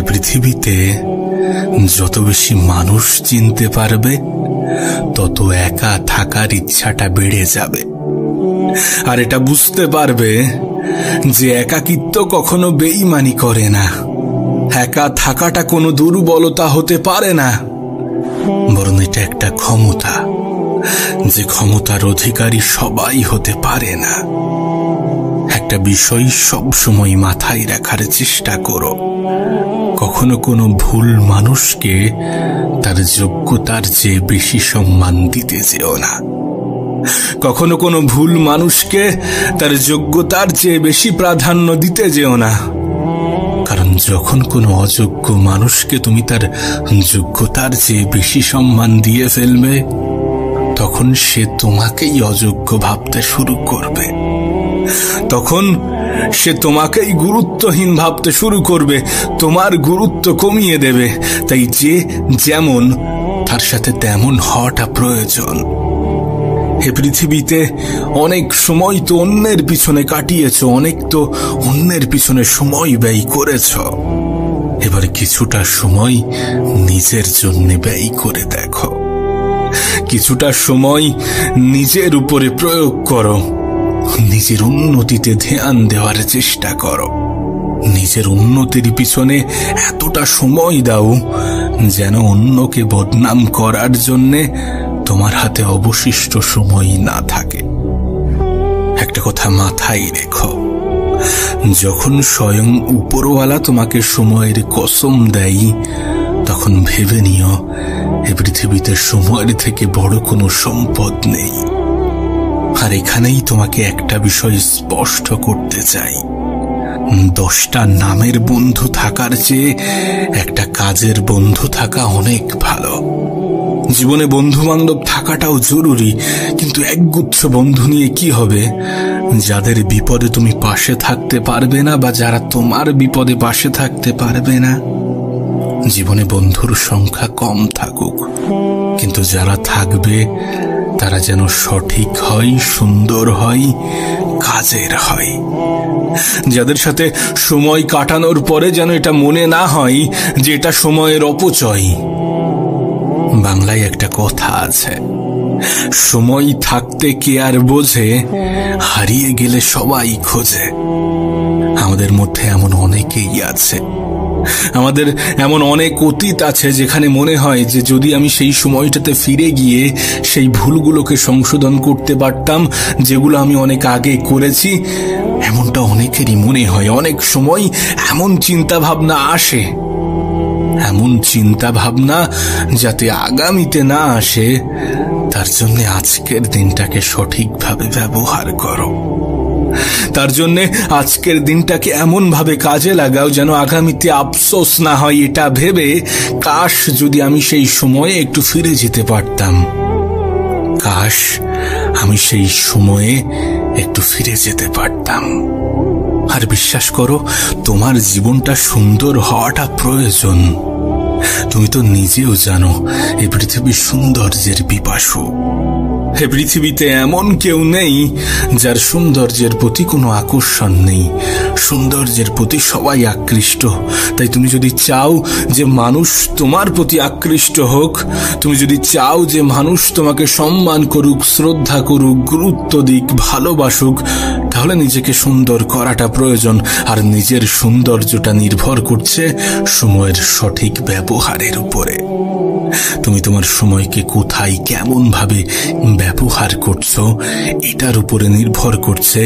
পৃথিবীতে যত বেশি মানুষ চিনতে পারবে তত একা থাকার ইচ্ছাটা বেড়ে যাবে। আর এটা বুঝতে পারবে যে একাকিত্ব কখনো বেঈমানি করে না, একা থাকাটা কোনো দুর্বলতা হতে পারে না, বরং এটা একটা ক্ষমতা, যে ক্ষমতার অধিকারী সবাই হতে পারে না। একটা বিষয় সবসময় মাথায় রাখার চেষ্টা করো, কখনো কোনো ভুল মানুষকে তার যোগ্যতার চেয়ে বেশি সম্মান দিতে যেও না। কখনো কোনো ভুল মানুষকে তার যোগ্যতার চেয়ে বেশি প্রাধান্য দিতে যেও না, কারণ যখন কোনো অযোগ্য মানুষকে তুমি তার যোগ্যতার চেয়ে বেশি সম্মান দিয়ে ফেলবে, তখন সে তোমাকেই অযোগ্য ভাবতে শুরু করবে, তখন সে তোমাকেই গুরুত্বহীন ভাবতে শুরু করবে, তোমার গুরুত্ব কমিয়ে দেবে। তাই যে যেমন তার সাথে তেমন হওয়াটা প্রয়োজন। এ পৃথিবীতে অনেক সময় তো অন্যের পিছনে কাটিয়েছ, অনেক তো অন্যের পিছনে সময় ব্যয় করেছ। এবার কিছুটা সময় নিজের জন্য ব্যয় করে দেখো, কিছুটা সময় নিজের উপরে প্রয়োগ করো, নিজের উন্নতিতে ধ্যান দেওয়ার চেষ্টা করো। নিজের উন্নতির পিছনে এতটা সময় দাও যেন অন্যকে বদনাম করার জন্যে তোমার হাতে অবশিষ্ট সময় না থাকে। একটা কথা মাথায় রেখো, যখন স্বয়ং উপরওয়ালা তোমাকে সময়ের কসম দেয়, তখন ভেবে নিও এ পৃথিবীতে সময়ের থেকে বড় কোনো সম্পদ নেই। আর এখানেই তোমাকে একটা বিষয় স্পষ্ট করতে চাই, 10টা নামের বন্ধু থাকার চেয়ে একটা কাজের বন্ধু থাকা অনেক ভালো। জীবনে বন্ধু বান্ধব থাকাটাও জরুরি, কিন্তু একগুচ্ছ বন্ধু নিয়ে কি হবে যাদের বিপদে তুমি পাশে থাকতে পারবে না, বা যারা তোমার বিপদে পাশে থাকতে পারবে না। জীবনে বন্ধুর সংখ্যা কম থাকুক, কিন্তু যারা থাকবে তারা যেন সঠিক হয়, সুন্দর হয়, কাজের হয়। যাদের সাথে সময় কাটানোর পরে যেন এটা মনে না হয় যে এটা সময়ের অপচয়। বাংলায় একটা কথা আছে, সময় থাকতে কে আর বোঝে, হারিয়ে গেলে সবাই খোঁজে। আমাদের মধ্যে এমন অনেকেই আছে, আমাদের এমন অনেক অতীত আছে যেখানে মনে হয় যে যদি আমি সেই সময়টাতে ফিরে গিয়ে সেই ভুলগুলোকে সংশোধন করতে পারতাম যেগুলো আমি অনেক আগে করেছি। এমনটা অনেকেরই মনে হয়। অনেক সময় এমন চিন্তা ভাবনা আসে, এমন চিন্তা ভাবনা যাতে আগামীতে না আসে, তার জন্য আজকের দিনটাকে সঠিকভাবে ব্যবহার করো। তার জন্য আজকের দিনটাকে এমন ভাবে কাজে লাগাও যেন আগামীতে আফসোস না হয় এটা ভেবে, কাশ যদি আমি সেই সময়ে একটু ফিরে যেতে পারতাম, কাশ আমি সেই সময়ে একটু ফিরে যেতে পারতাম। আর বিশ্বাস করো, তোমার জীবনটা সুন্দর হওয়াটা প্রয়োজন। তুমি তো নিজেও জানো এই পৃথিবীর সৌন্দর্যের পিপাসু। এ পৃথিবীতে এমন কেউ নেই যার সৌন্দর্যের প্রতি কোনো আকর্ষণ নেই। সৌন্দর্যের প্রতি সবাই আকৃষ্ট। তাই তুমি যদি চাও যে মানুষ তোমার প্রতি আকৃষ্ট হোক, তুমি যদি চাও যে মানুষ তোমাকে সম্মান করুক, শ্রদ্ধা করুক, গুরুত্ব দিক, ভালোবাসুক, তাহলে নিজেকে সুন্দর করাটা প্রয়োজন। আর নিজের সৌন্দর্যটা নির্ভর করছে সময়ের সঠিক ব্যবহারের উপরে। তুমি তোমার সময়কে কোথায় কেমন ভাবে ব্যবহার করছো, এটার উপরে নির্ভর করছে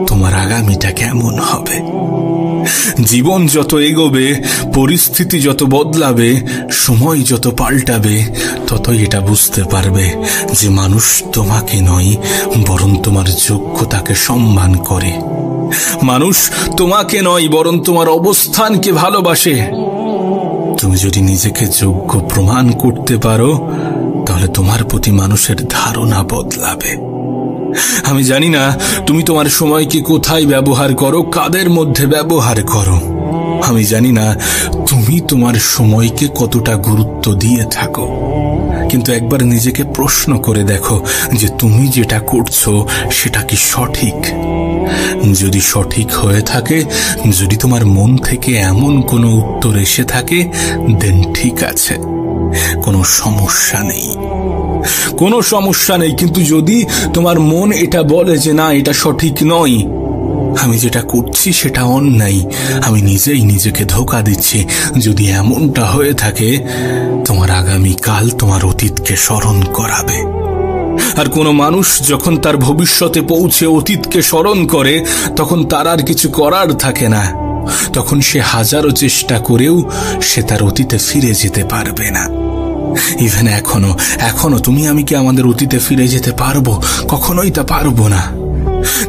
তোমার আগামীটা কেমন হবে। জীবন যত এগোবে, পরিস্থিতি যত বদলাবে, সময় যত পাল্টাবে, ততই এটা বুঝতে পারবে যে মানুষ তোমাকে নয় বরং তোমার যোগ্যতাকে সম্মান করে। মানুষ তোমাকে নয় বরং তোমার অবস্থানকে ভালোবাসে। তুমি যদি নিজেকে যোগ্য প্রমাণ করতে পারো, তাহলে তোমার প্রতি মানুষের ধারণা বদলাবে। আমি জানি না তুমি তোমার সময়কে কোথায় ব্যবহার করো, কাদের মধ্যে ব্যবহার করো। আমি জানি না তুমি তোমার সময়কে কতটা গুরুত্ব দিয়ে থাকো, কিন্তু একবার নিজেকে প্রশ্ন করে দেখো যে তুমি যেটা করছো সেটা কি সঠিক। যদি সঠিক হয়ে থাকে, যদি তোমার মন থেকে এমন কোনো উত্তর এসে থাকে, দেন ঠিক আছে, কোনো সমস্যা নেই, কোনো সমস্যা নেই। কিন্তু যদি তোমার মন এটা বলে যে না, এটা সঠিক নয়, আমি যেটা করছি সেটা অন্যায়, আমি নিজেই নিজেকে ধোঁকা দিচ্ছি, যদি এমনটা হয়ে থাকে, তোমার আগামীকাল তোমার অতীতকে স্মরণ করাবে। আর কোনো মানুষ যখন তার ভবিষ্যতে পৌঁছে অতীতকে স্মরণ করে, তখন তার আর কিছু করার থাকে না। তখন সে হাজারো চেষ্টা করেও সে তার অতীতে ফিরে যেতে পারবে না। ইভেন এখনো তুমি আমি কি আমাদের অতীতে ফিরে যেতে পারবো? কখনোই তা পারবো না।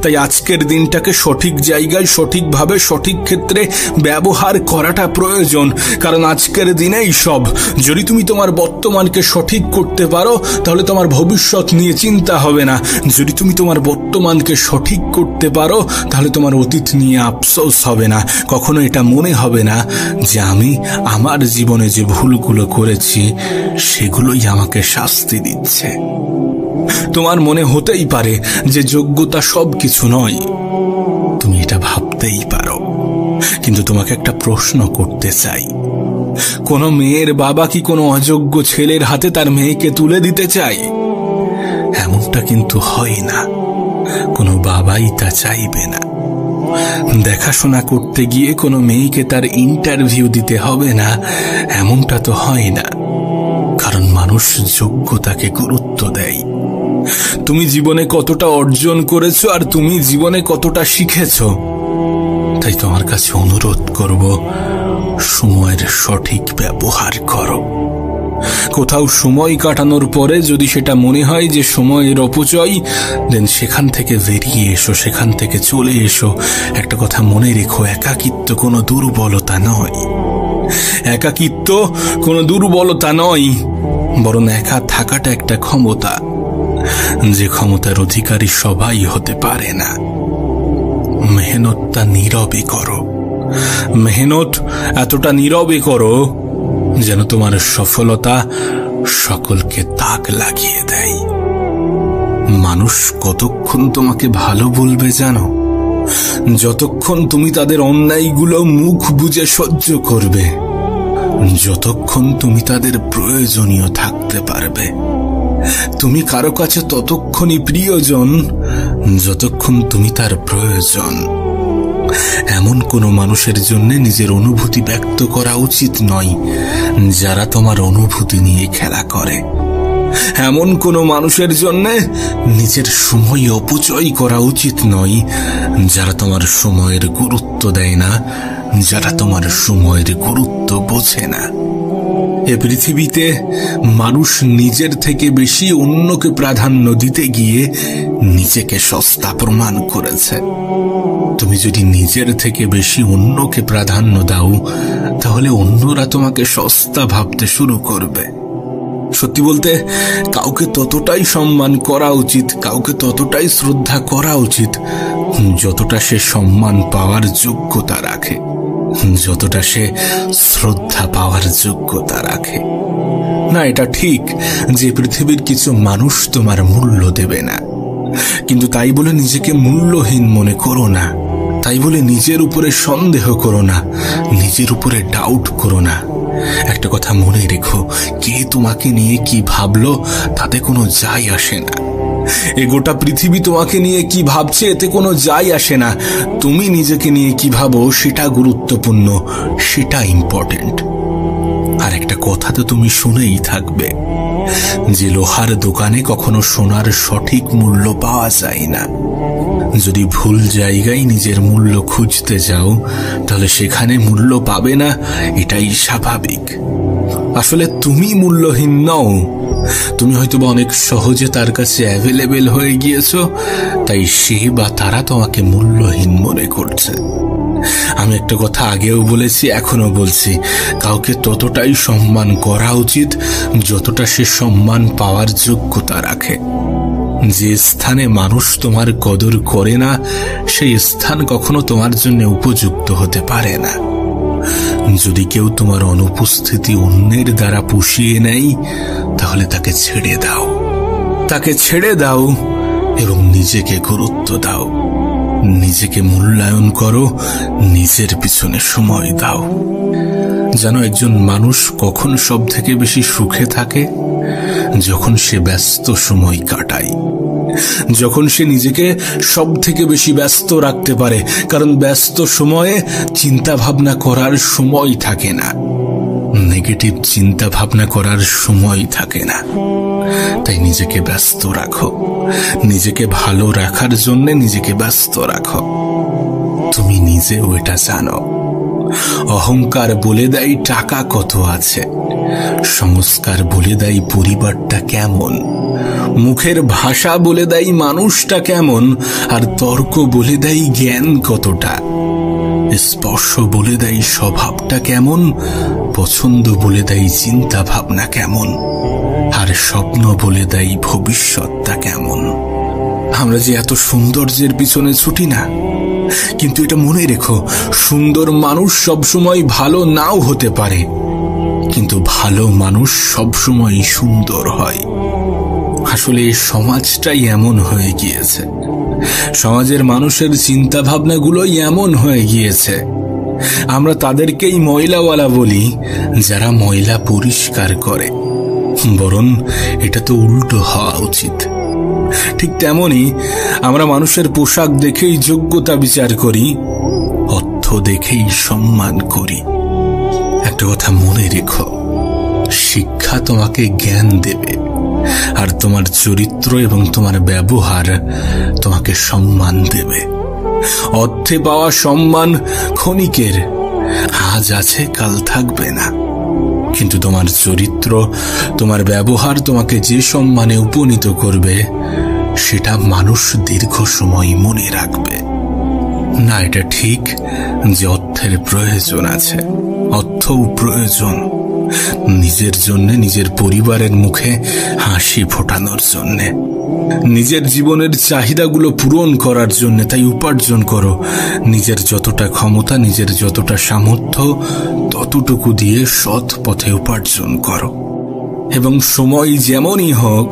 তাই আজকের দিনটাকে সঠিক জায়গায়, সঠিকভাবে, সঠিক ক্ষেত্রে ব্যবহার করাটা প্রয়োজন। কারণ আজকের দিনেই সব। যদি তুমি তোমার বর্তমানকে সঠিক করতে পারো, তাহলে তোমার ভবিষ্যৎ নিয়ে চিন্তা হবে না। যদি তুমি তোমার বর্তমানকে সঠিক করতে পারো, তাহলে তোমার অতীত নিয়ে আফসোস হবে না। কখনো এটা মনে হবে না যে আমি আমার জীবনে যে ভুলগুলো করেছি সেগুলোই আমাকে শাস্তি দিচ্ছে। তোমার মনে হতেই পারে যে যোগ্যতা সবকিছু নয়, তুমি এটা ভাবতেই পারো। কিন্তু তোমাকে একটা প্রশ্ন করতে চাই, কোনো মেয়ের বাবা কি কোনো অযোগ্য ছেলের হাতে তার মেয়েকে তুলে দিতে চায়? এমনটা কিন্তু হয় না, কোনো বাবাই তা চাইবে না। দেখাশোনা করতে গিয়ে কোনো মেয়েকে তার ইন্টারভিউ দিতে হবে না, এমনটা তো হয় না। কারণ মানুষ যোগ্যতাকে গুরুত্ব দেয়। তুমি জীবনে কতটা অর্জন করেছো আর তুমি জীবনে কতটা শিখেছো। তাই তোমার কাছে অনুরোধ করব, সময়ের সঠিক ব্যবহার করো। কোথাও সময় কাটানোর পরে যদি সেটা মনে হয় যে সময়ের অপচয়, দেন সেখান থেকে বেরিয়ে এসো, সেখান থেকে চলে এসো। একটা কথা মনে রেখো, একাকিত্ব কোনো দুর্বলতা নয়। একাকিত্ব কোনো দুর্বলতা নয়, বরং একা থাকাটা একটা ক্ষমতা, যে ক্ষমতার অধিকারী সবাই হতে পারে না। মেহনতটা নীরবে করো, মেহনত এতটা নীরবে করো যেন তোমার সফলতা সকলকে তাক লাগিয়ে দেয়। মানুষ কতক্ষণ তোমাকে ভালো বলবে জানো? যতক্ষণ তুমি তাদের অন্যায়গুলো মুখ বুজে সহ্য করবে, যতক্ষণ তুমি তাদের প্রয়োজনীয় থাকতে পারবে। তুমি কারো কাছে ততক্ষণই প্রিয়জন যতক্ষণ তুমি তার প্রয়োজন। এমন কোনো মানুষের জন্য নিজের অনুভূতি ব্যক্ত করা উচিত নয় যারা তোমার অনুভূতি নিয়ে খেলা করে। এমন কোনো মানুষের জন্য নিজের সময় অপচয় করা উচিত নয় যারা তোমার সময়ের গুরুত্ব দেয় না, যারা তোমার সময়ের গুরুত্ব বোঝে না। এ পৃথিবীতে মানুষ নিজের থেকে বেশি অন্যকে প্রাধান্য দিতে গিয়ে নিজেকে সস্তা প্রমাণ করেছে। তুমি যদি নিজের থেকে বেশি অন্যকে প্রাধান্য দাও, তাহলে অন্যরা তোমাকে সস্তা ভাবতে শুরু করবে। সত্যি বলতে, কাউকে ততটাই সম্মান করা উচিত, কাউকে ততটাই শ্রদ্ধা করা উচিত যতটা সে সম্মান পাওয়ার যোগ্যতা রাখে, যতটা সে শ্রদ্ধা পাওয়ার যোগ্যতা রাখে। না, এটা ঠিক যে পৃথিবীর কিছু মানুষ তোমার মূল্য দেবে না, কিন্তু তাই বলে নিজেকে মূল্যহীন মনে করো না। তাই বলে নিজের উপরে সন্দেহ করো না, নিজের উপরে ডাউট করো না। একটা কথা মনে রেখো, কে তোমাকে নিয়ে কি ভাবলো তাতে কোনো যায় আসে না। এ গোটা পৃথিবী তোমাকে নিয়ে কি ভাবছে এতে কোনো যায় আসে না। তুমি নিজেকে নিয়ে কি ভাবো সেটা গুরুত্বপূর্ণ, সেটা ইম্পর্টেন্ট। আর একটা কথা তো তুমি শুনেই থাকবে যে লোহার দোকানে কখনো সোনার সঠিক মূল্য পাওয়া যায় না। যদি ভুল জায়গায় নিজের মূল্য খুঁজতে যাও, তাহলে সেখানে মূল্য পাবে না, এটাই স্বাভাবিক। আসলে তুমি মূল্যহীন নও, তুমি হয়তো অনেক সহজে তার কাছে অ্যাভেলেবেল হয়ে গিয়েছো, তাই সে বা তারা তোমাকে মূল্যহীন মনে করছে। আমি একটা কথা আগেও বলেছি, এখনো বলছি, কাউকে ততটাই সম্মান করা উচিত যতটা সে সম্মান পাওয়ার যোগ্যতা রাখে। যে স্থানে মানুষ তোমার কদর করে না, সেই স্থান কখনো তোমার জন্য উপযুক্ত হতে পারে না। যদি কেউ তোমার অনুপস্থিতি অন্যের দ্বারা পুষিয়ে নেয়, তাহলে তাকে ছেড়ে দাও, তাকে ছেড়ে দাও এবং নিজেকে গুরুত্ব দাও। নিজেকে মূল্যায়ন করো, নিজের পিছনে সময় দাও। জানো, একজন মানুষ কখন সব থেকে বেশি সুখে থাকে? যখন সে ব্যস্ত সময় কাটায়, যখন সে নিজেকে সব থেকে বেশি ব্যস্ত রাখতে পারে। কারণ ব্যস্ত সময়ে চিন্তা ভাবনা করার সময় থাকে না, নেগেটিভ চিন্তা ভাবনা করার সময় থাকে না। তাই নিজেকে ব্যস্ত রাখো, নিজেকে ভালো রাখার জন্য নিজেকে ব্যস্ত রাখো। তুমি নিজেও এটা জানো। অহংকার বলে দেয় টাকা কত আছে, সংস্কার বলে দেয় পরিবারটা কেমন, মুখের ভাষা বলে দেয় মানুষটা কেমন, আর তর্ক বলে দেয় জ্ঞান কতটা। স্পর্শ বলে দেয় স্বভাবটা কেমন, পছন্দ বলে দেয় চিন্তা ভাবনা কেমন, আর স্বপ্ন বলে দেয় ভবিষ্যৎটা কেমন। আমরা যে এত সৌন্দর্যের পিছনে ছুটি না, কিন্তু এটা মনে রেখো, সুন্দর মানুষ সবসময় ভালো নাও হতে পারে, কিন্তু ভালো মানুষ সবসময় সুন্দর হয়। আসলে এই সমাজটাই এমন হয়ে গিয়েছে, সমাজের মানুষের চিন্তা ভাবনাগুলোই এমন হয়ে গিয়েছে। আমরা তাদেরকেই ময়লাওয়ালা বলি, যারা ময়লা পরিষ্কার করে। বরং এটা তো উল্টো হওয়া উচিত। ঠিক তেমনি আমরা মানুষের পোশাক দেখেই যোগ্যতা বিচার করি, অর্থ দেখেই সম্মান করি। একটা কথা মনে রেখো, শিক্ষা তোমাকে জ্ঞান দেবে, আর তোমার চরিত্র এবং তোমার ব্যবহার তোমাকে সম্মান দেবে। অর্থে পাওয়া সম্মান ক্ষণিকের, আজ আছে কাল থাকবে না। কিন্তু তোমার চরিত্র, তোমার ব্যবহার তোমাকে যে সম্মানে উপনীত করবে, সেটা মানুষ দীর্ঘ সময় মনে রাখবে। না, এটা ঠিক যে অর্থের প্রয়োজন আছে, অর্থও প্রয়োজন নিজের জন্য, নিজের পরিবারের মুখে হাসি ফোটানোর জন্যে, নিজের জীবনের চাহিদাগুলো পূরণ করার জন্য। তাই উপার্জন করো, নিজের যতটা ক্ষমতা, নিজের যতটা সামর্থ্য, ততটুকু দিয়ে সৎ পথে উপার্জন করো। এবং সময় যেমনই হোক,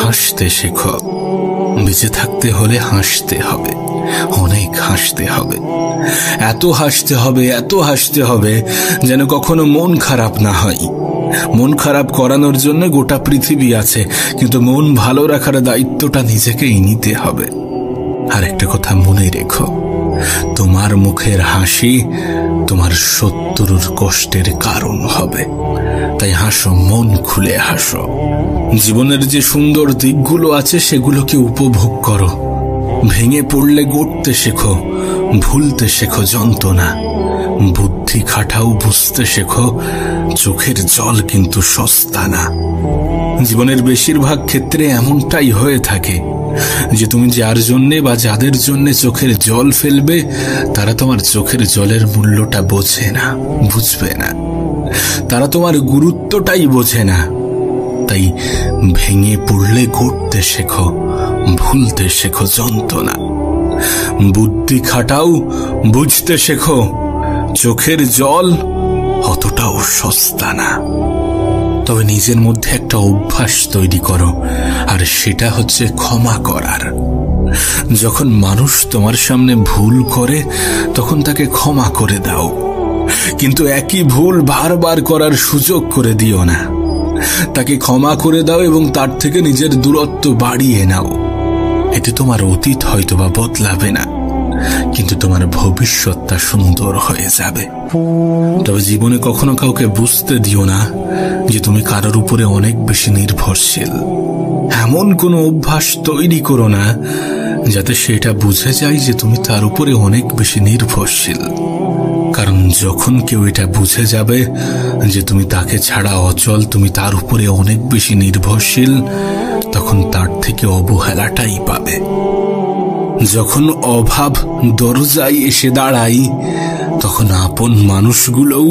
হাসতে শেখো। বেঁচে থাকতে হলে হাসতে হবে, অনেক হাসতে হবে, এত হাসতে হবে, এত হাসতে হবে যেন কখনো মন খারাপ না হয়। মন খারাপ করানোর জন্য গোটা পৃথিবী আছে, কিন্তু মন ভালো রাখার দায়িত্বটা নিজেকেই নিতে হবে। আর একটা কথা মনে রেখো, তোমার মুখের হাসি তোমার শত্রুর কষ্টের কারণ হবে। তাই হাসো, মন খুলে হাসো। জীবনের যে সুন্দর দিকগুলো আছে সেগুলোকে উপভোগ করো। ভেঙে পড়লে গড়তে শেখো, ভুলতে শেখো যন্ত্রণা। বুদ্ধি খাটাও, বুঝতে শেখো চোখের জল কিন্তু সস্তা না। জীবনের বেশিরভাগ ক্ষেত্রে এমনটাই হয়ে থাকে যে তুমি যার জন্যে বা যাদের জন্যে চোখের জল ফেলবে, তারা তোমার চোখের জলের মূল্যটা বোঝে না, বুঝবে না। তারা তোমার গুরুত্বটাই বোঝে না। তাই ভেঙে পড়লে গড়তে শেখো, ভুলতে শেখো যন্ত্রণা। বুদ্ধি খাটাও, বুঝতে শেখো চোখের জল অতটাও সস্তা না। তবে নিজের মধ্যে একটা অভ্যাস তৈরি করো, আর সেটা হচ্ছে ক্ষমা করার। যখন মানুষ তোমার সামনে ভুল করে, তখন তাকে ক্ষমা করে দাও, কিন্তু একই ভুল বারবার করার সুযোগ করে দিও না। তাকে ক্ষমা করে দাও এবং তার থেকে নিজের দূরত্ব বাড়িয়ে নাও। এতে তোমার অতীত হয়তো বা বদলাবে না, কিন্তু তোমার ভবিষ্যৎটা সুন্দর হয়ে যাবে। তবে জীবনে কখনো কাউকে বুঝতে দিও না যে তুমি কারোর উপরে অনেক বেশি নির্ভরশীল। এমন কোনো অভ্যাস তৈরি করো না যাতে সেটা বুঝে যায় যে তুমি তার উপরে অনেক বেশি নির্ভরশীল। কারণ যখন কেউ এটা বুঝে যাবে যে তুমি তাকে ছাড়া অচল, তুমি তার উপরে অনেক বেশি নির্ভরশীল, তখন তার থেকে অবহেলাটাই পাবে। যখন অভাব দরজায় এসে দাঁড়ায়, তখন আপন মানুষগুলোও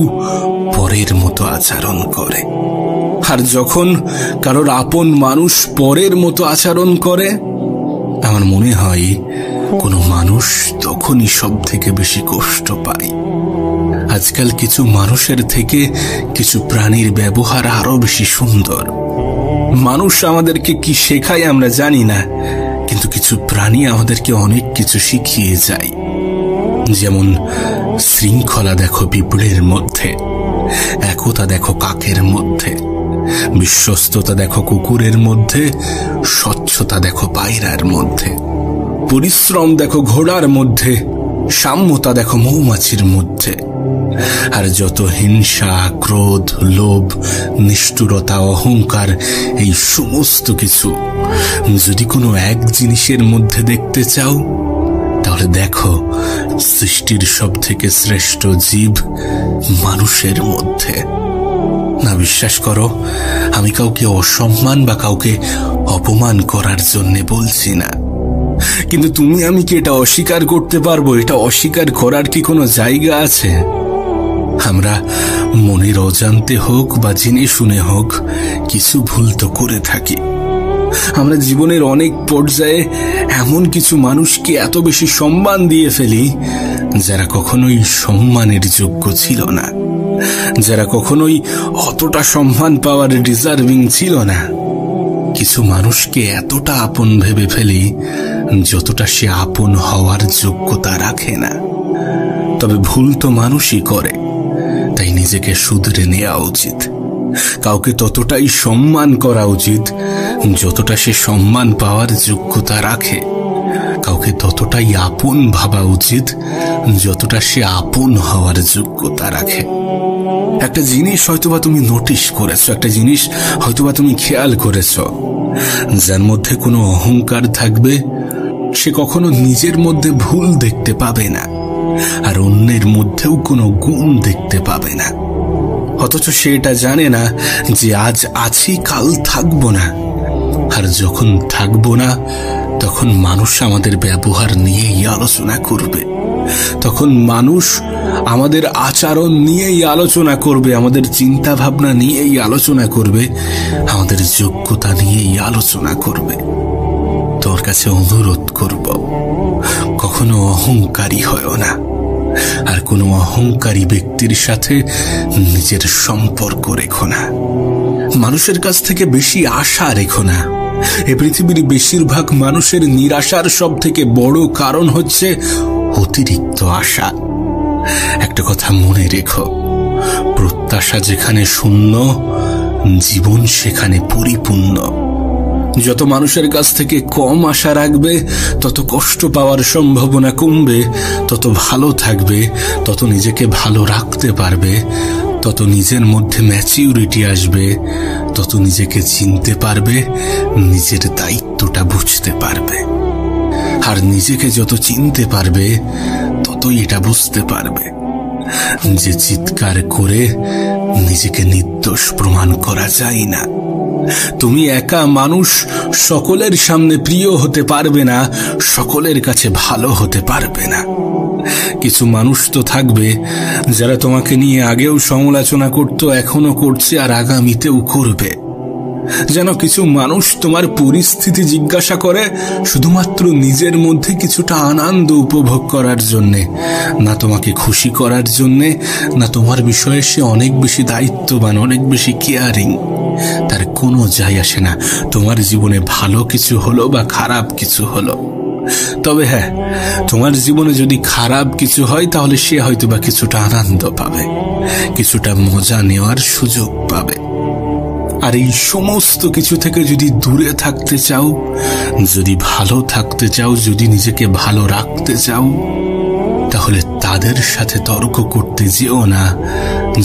পরের মতো আচরণ করে। আর যখন কারোর আপন মানুষ পরের মতো আচরণ করে, আমার মনে হয় কোনো মানুষ তখনই সব থেকে বেশি কষ্ট পায়। আজকাল কিছু মানুষের থেকে কিছু প্রাণীর ব্যবহার আরো বেশি সুন্দর। মানুষ আমাদেরকে কি শেখায় আমরা জানি না, কিন্তু কিন্তু কিছু প্রাণী আমাদেরকে অনেক কিছু শিখিয়ে যায়। যেমন শৃঙ্খলা দেখো পিঁপড়ের মধ্যে, একতা দেখো কাকের মধ্যে, বিশ্বস্ততা দেখো কুকুরের মধ্যে, স্বচ্ছতা দেখো পায়রার মধ্যে, পরিশ্রম দেখো ঘোড়ার মধ্যে, সাম্যতা দেখো মৌমাছির মধ্যে। আর যত হিংসা, ক্রোধ, লোভ, নিষ্ঠুরতা, অহংকার, এই সমস্ত কিছু যদি কোনো এক জিনিসের মধ্যে দেখতে চাও, তাহলে দেখো সৃষ্টির সব থেকে শ্রেষ্ঠ জীব মানুষের মধ্যে। না বিশ্বাস করো, আমি কাউকে অসম্মান বা কাউকে অপমান করার জন্য বলছি না, কিন্তু তুমি আমি কি এটা অস্বীকার করতে পারবো? এটা অস্বীকার করার কি কোনো জায়গা আছে? আমরা মনের অজান্তে হোক বা জেনে শুনে হোক কিছু ভুল তো করে থাকি। আমরা জীবনের অনেক পর্যায়ে এমন কিছু মানুষকে এত বেশি সম্মান দিয়ে ফেলি যারা কখনোই সম্মানের যোগ্য ছিল না, যারা কখনোই অতটা সম্মান পাওয়ার ডিজার্ভিং ছিল না। কিছু মানুষকে এতটা আপন ভেবে ফেলি যতটা সে আপন হওয়ার যোগ্যতা রাখে না। তবে ভুল তো মানুষই করে, তাই নিজেকে শুধরে নেওয়া উচিত। কাউকে ততটাই সম্মান করা উচিত যতটা সে সম্মান পাওয়ার যোগ্যতা রাখে। কাউকে ততটাই আপন ভাবা উচিত যতটা সে আপন হওয়ার যোগ্যতা রাখে। একটা জিনিস হয়তোবা তুমি নোটিশ করেছো, একটা জিনিস হয়তোবা তুমি খেয়াল করেছো, যার মধ্যে কোনো অহংকার থাকবে সে কখনো নিজের মধ্যে ভুল দেখতে পাবে না, আর অন্যের মধ্যেও কোনো গুণ দেখতে পাবে না। অথচ সে এটা জানে না যে আজ আছি, কাল থাকবো না। আর যখন থাকবো না, তখন মানুষ আমাদের ব্যবহার নিয়েই আলোচনা করবে, তখন মানুষ আমাদের আচরণ নিয়েই আলোচনা করবে, আমাদের চিন্তা ভাবনা নিয়েই আলোচনা করবে, আমাদের যোগ্যতা নিয়েই আলোচনা করবে। তোর কাছে অনুরোধ করব, কখনো অহংকারী হয় না, আর কোনো অহংকারী ব্যক্তির সাথে নিজের সম্পর্ক রেখো না। মানুষের কাছ থেকে বেশি আশা রেখো না। এ পৃথিবীর বেশিরভাগ মানুষের নিরাশার সব থেকে বড় কারণ হচ্ছে অতিরিক্ত আশা। একটা কথা মনে রেখো, প্রত্যাশা যেখানে শূন্য, জীবন সেখানে পরিপূর্ণ। যত মানুষের কাছ থেকে কম আশা রাখবে, তত কষ্ট পাওয়ার সম্ভাবনা কমবে, তত ভালো থাকবে, তত নিজেকে ভালো রাখতে পারবে, তত নিজের মধ্যে ম্যাচিউরিটি আসবে, তত নিজেকে চিনতে পারবে, নিজের দায়িত্বটা বুঝতে পারবে। আর নিজেকে যত চিনতে পারবে, ততই এটা বুঝতে পারবে যে চিৎকার করে নিজেকে নির্দোষ প্রমাণ করা যায় না। তুমি একা মানুষ সকলের সামনে প্রিয় হতে পারবে না, সকলের কাছে ভালো হতে পারবে না। কিছু মানুষ তো থাকবে যারা তোমাকে নিয়ে আগেও সমালোচনা করত, এখনো করছে, আর আগামীতেও করবে। যেন কিছু মানুষ তোমার পরিস্থিতি জিজ্ঞাসা করে শুধুমাত্র নিজের মধ্যে কিছুটা আনন্দ উপভোগ করার জন্যে, না তোমাকে খুশি করার জন্যে, না তোমার বিষয়ে সে অনেক বেশি দায়িত্ববান, অনেক বেশি কেয়ারিং। তার কোনো যায় আসে না তোমার জীবনে ভালো কিছু হলো বা খারাপ কিছু হলো। তবে হ্যাঁ, তোমার জীবনে যদি খারাপ কিছু হয়, তাহলে সে হয়তো বা কিছুটা আনন্দ পাবে, কিছুটা মজা নেওয়ার সুযোগ পাবে। আর এই সমস্ত কিছু থেকে যদি দূরে থাকতে চাও, যদি ভালো থাকতে চাও, যদি নিজেকে ভালো রাখতে চাও, তাহলে তাদের সাথে তর্ক করতে যেও না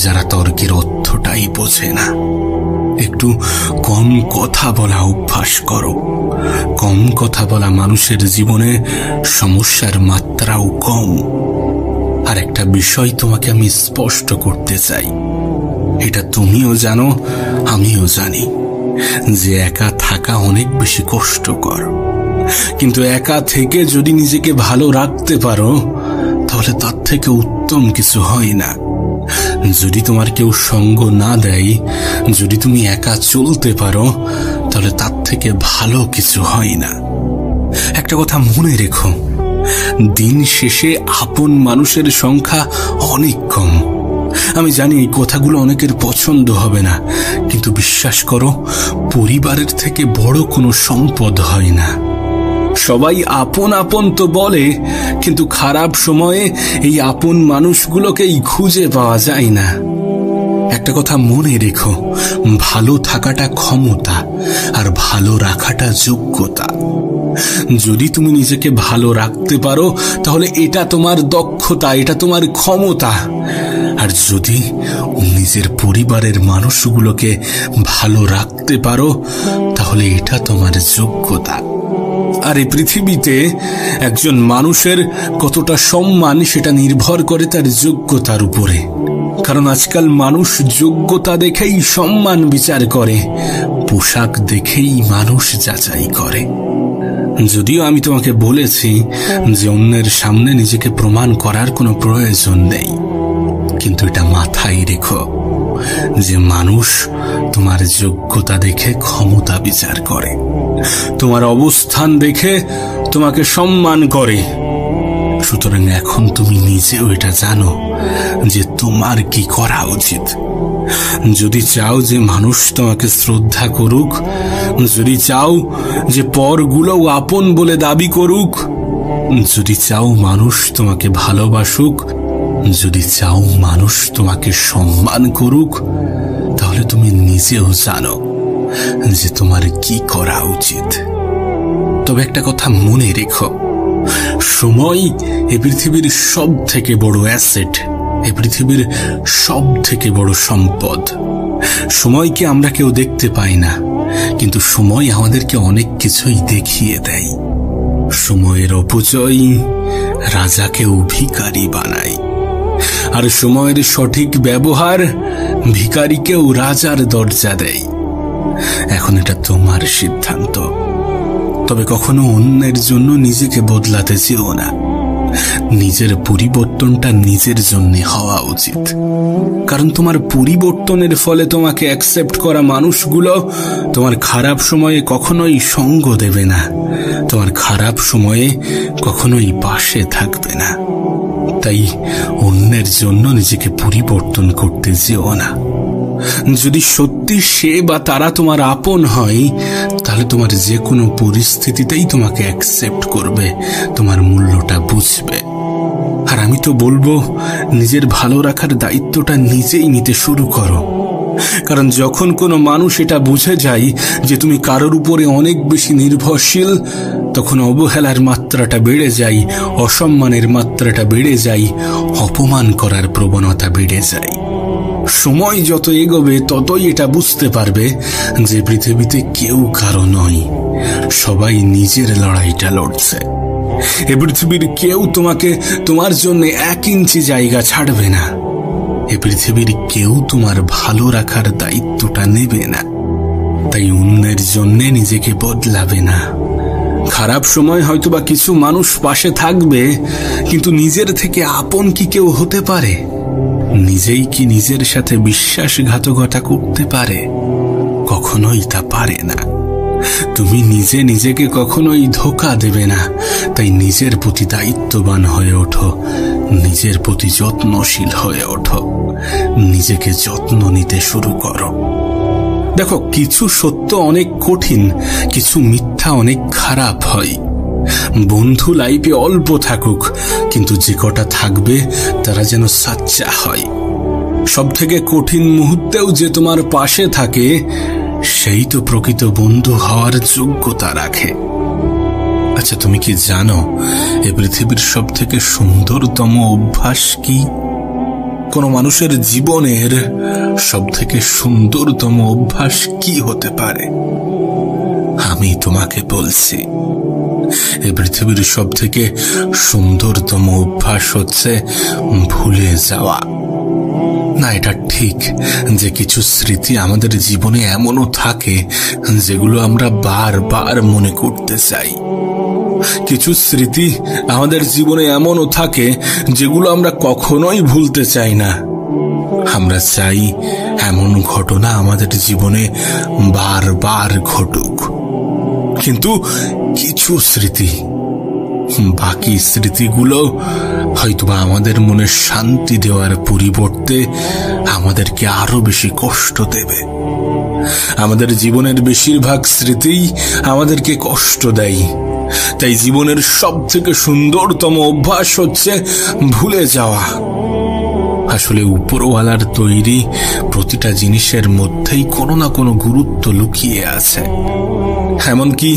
যারা তর্কের অর্থটাই বোঝে না। একটু কম কথা বলা অভ্যাস করো। কম কথা বলা মানুষের জীবনে সমস্যার মাত্রাও কম। আর একটা বিষয় তোমাকে আমি স্পষ্ট করতে চাই, এটা তুমিও জানো, আমিও জানি, যে একা থাকা অনেক বেশি কষ্টকর। কিন্তু একা থেকে যদি নিজেকে ভালো রাখতে পারো, তাহলে তার থেকে উত্তম কিছু হয় না। যদি তোমার কেউ সঙ্গ না দেয়, যদি তুমি একা চলতে পারো, তাহলে তার থেকে ভালো কিছু হয় না। একটা কথা মনে রেখো, দিন শেষে আপন মানুষের সংখ্যা অনেক কম। আমি জানি এই কথাগুলো অনেকের পছন্দ হবে না, কিন্তু বিশ্বাস করো, পরিবারের থেকে বড় কোনো সম্পদ হয় না। সবাই আপন আপন তো বলে, কিন্তু খারাপ সময়ে এই আপন মানুষগুলোকেই খুঁজে পাওয়া যায় না। একটা কথা মনে রেখো, ভালো থাকাটা ক্ষমতা, আর ভালো রাখাটা যোগ্যতা। যদি তুমি নিজেকে ভালো রাখতে পারো তাহলে এটা তোমার দক্ষতা, এটা তোমার ক্ষমতা। আর যদি নিজের পরিবারের মানুষগুলোকে ভালো রাখতে পারো তাহলে এটা তোমার যোগ্যতা। আর এই পৃথিবীতে একজন মানুষের কতটা সম্মান সেটা নির্ভর করে তার যোগ্যতার উপরে। কারণ আজকাল মানুষ যোগ্যতা দেখেই সম্মান বিচার করে, পোশাক দেখেই মানুষ যাচাই করে। যদিও আমি তোমাকে বলেছি যে অন্যের সামনে নিজেকে প্রমাণ করার কোনো প্রয়োজন নেই, কিন্তু এটা মাথায় রেখো যে মানুষ তোমার যোগ্যতা দেখে ক্ষমতা বিচার করে, তোমার অবস্থান দেখে তোমাকে সম্মান করে। সুতরাং এখন তুমি নিজেও এটা জানো যে তোমার কি করা উচিত। যদি চাও যে মানুষ তোমাকে শ্রদ্ধা করুক, যদি চাও যে পরগুলোও আপন বলে দাবি করুক, যদি চাও মানুষ তোমাকে ভালোবাসুক, যদি চাও মানুষ তোমাকে সম্মান করুক, তাহলে তুমি নিজেও জানো যে তোমার কি করা উচিত। তবে একটা কথা মনে রেখো, সময় এই পৃথিবীর সব থেকে বড় অ্যাসেট, এই পৃথিবীর সব থেকে বড় সম্পদ। সময়কে আমরা কেউ দেখতে পাই না, কিন্তু সময় আমাদেরকে অনেক কিছুই দেখিয়ে দেয়। সময়ের অপচয় রাজাকেও ভিখারি বানায়, আর সময়ের সঠিক ব্যবহার ভিখারিকেও রাজার দরজা দেয়। এখন এটা তোমার সিদ্ধান্ত। তবে কখনো অন্যের জন্য নিজেকে বদলাতে চেও না। নিজের পরিবর্তনটা নিজের জন্য হওয়া উচিত। কারণ তোমার পরিবর্তনের ফলে তোমাকে অ্যাকসেপ্ট করা মানুষগুলো তোমার খারাপ সময়ে কখনোই সঙ্গ দেবে না, তোমার খারাপ সময়ে কখনোই পাশে থাকবে না। তাই অন্যের জন্য নিজেকে পরিবর্তন করতে যেও না। যদি সত্যি সে বা তারা তোমার আপন হয়, তাহলে তোমার যে কোনো পরিস্থিতিতেই তোমাকে অ্যাকসেপ্ট করবে, তোমার মূল্যটা বুঝবে। আর আমি তো বলবো, নিজের ভালো রাখার দায়িত্বটা নিজেই নিতে শুরু করো। কারণ যখন কোনো মানুষ এটা বুঝে যায় যে তুমি কারোর উপরে অনেক বেশি নির্ভরশীল, তখন অবহেলার মাত্রাটা বেড়ে যায়, অসম্মানের মাত্রাটা বেড়ে যায়, অপমান করার প্রবণতা বেড়ে যায়। সময় যত এগোবে ততই এটা বুঝতে পারবে যে পৃথিবীতে কেউ কারো নয়, সবাই নিজের লড়াইটা লড়ছে। এ পৃথিবীর কেউ তোমাকে তোমার জন্য 1 ইঞ্চি জায়গা ছাড়বে না। এ পৃথিবীর কেউ তোমার ভালো রাখার দায়িত্বটা নেবে না। তাই অন্যের জন্য নিজেকে বদলাবে না। খারাপ সময় হয়তোবা কিছু মানুষ পাশে থাকবে, কিন্তু নিজের থেকে আপন কি কেউ হতে পারে? নিজেই কি নিজের সাথে বিশ্বাসঘাতকতা করতে পারে? কখনোই তা পারে না। তুমি নিজে নিজেকে কখনোই ধোঁকা দেবে না। তাই নিজের প্রতি দায়িত্ববান হয়ে ওঠো, নিজের প্রতি যত্নশীল হয়ে ওঠো, নিজেকে যত্ন নিতে শুরু করো। দেখো, কিছু সত্য অনেক কঠিন, কিছু মিথ্যা অনেক খারাপ হয়। বন্ধু লাইফে অল্প থাকুক, কিন্তু যে কটা থাকবে তারা যেন সাচ্চা হয়। সব থেকে কঠিন মুহূর্তেও যে তোমার পাশে থাকে, সেই তো প্রকৃত বন্ধু হওয়ার যোগ্যতা রাখে। আচ্ছা, তুমি কি জানো এ পৃথিবীর সব থেকে সুন্দরতম অভ্যাস কি? কোন মানুষের জীবনের সব থেকে সুন্দরতম অভ্যাস কি হতে পারে? আমি তোমাকে বলছি, এই পৃথিবীর সব থেকে সুন্দরতম অভ্যাস হচ্ছে ভুলে যাওয়া। না, এটা ঠিক যে কিছু স্মৃতি আমাদের জীবনে এমনও থাকে যেগুলো আমরা বারবার মনে করতে চাই। কিছু স্মৃতি আমাদের জীবনে এমনও থাকে যেগুলো আমরা কখনোই ভুলতে চাই না। আমরা চাই এমন ঘটনা আমাদের জীবনে বারবার ঘটুক। কিন্তু কিছু স্মৃতি, বাকি স্মৃতিগুলো হয়তোবা আমাদের মনে শান্তি দেওয়ার পরিবর্তে আমাদেরকে আরো বেশি কষ্ট দেবে। আমাদের জীবনের বেশিরভাগ স্মৃতিই আমাদেরকে কষ্ট দেয়, তাই জীবনের সব থেকে সুন্দরতম অভ্যাস হচ্ছে ভুলে যাওয়া। আসলে উপরওয়ালার তৈরি প্রতিটা জিনিসের মধ্যেই কোনো না কোনো গুরুত্ব লুকিয়ে আছে। এমনকি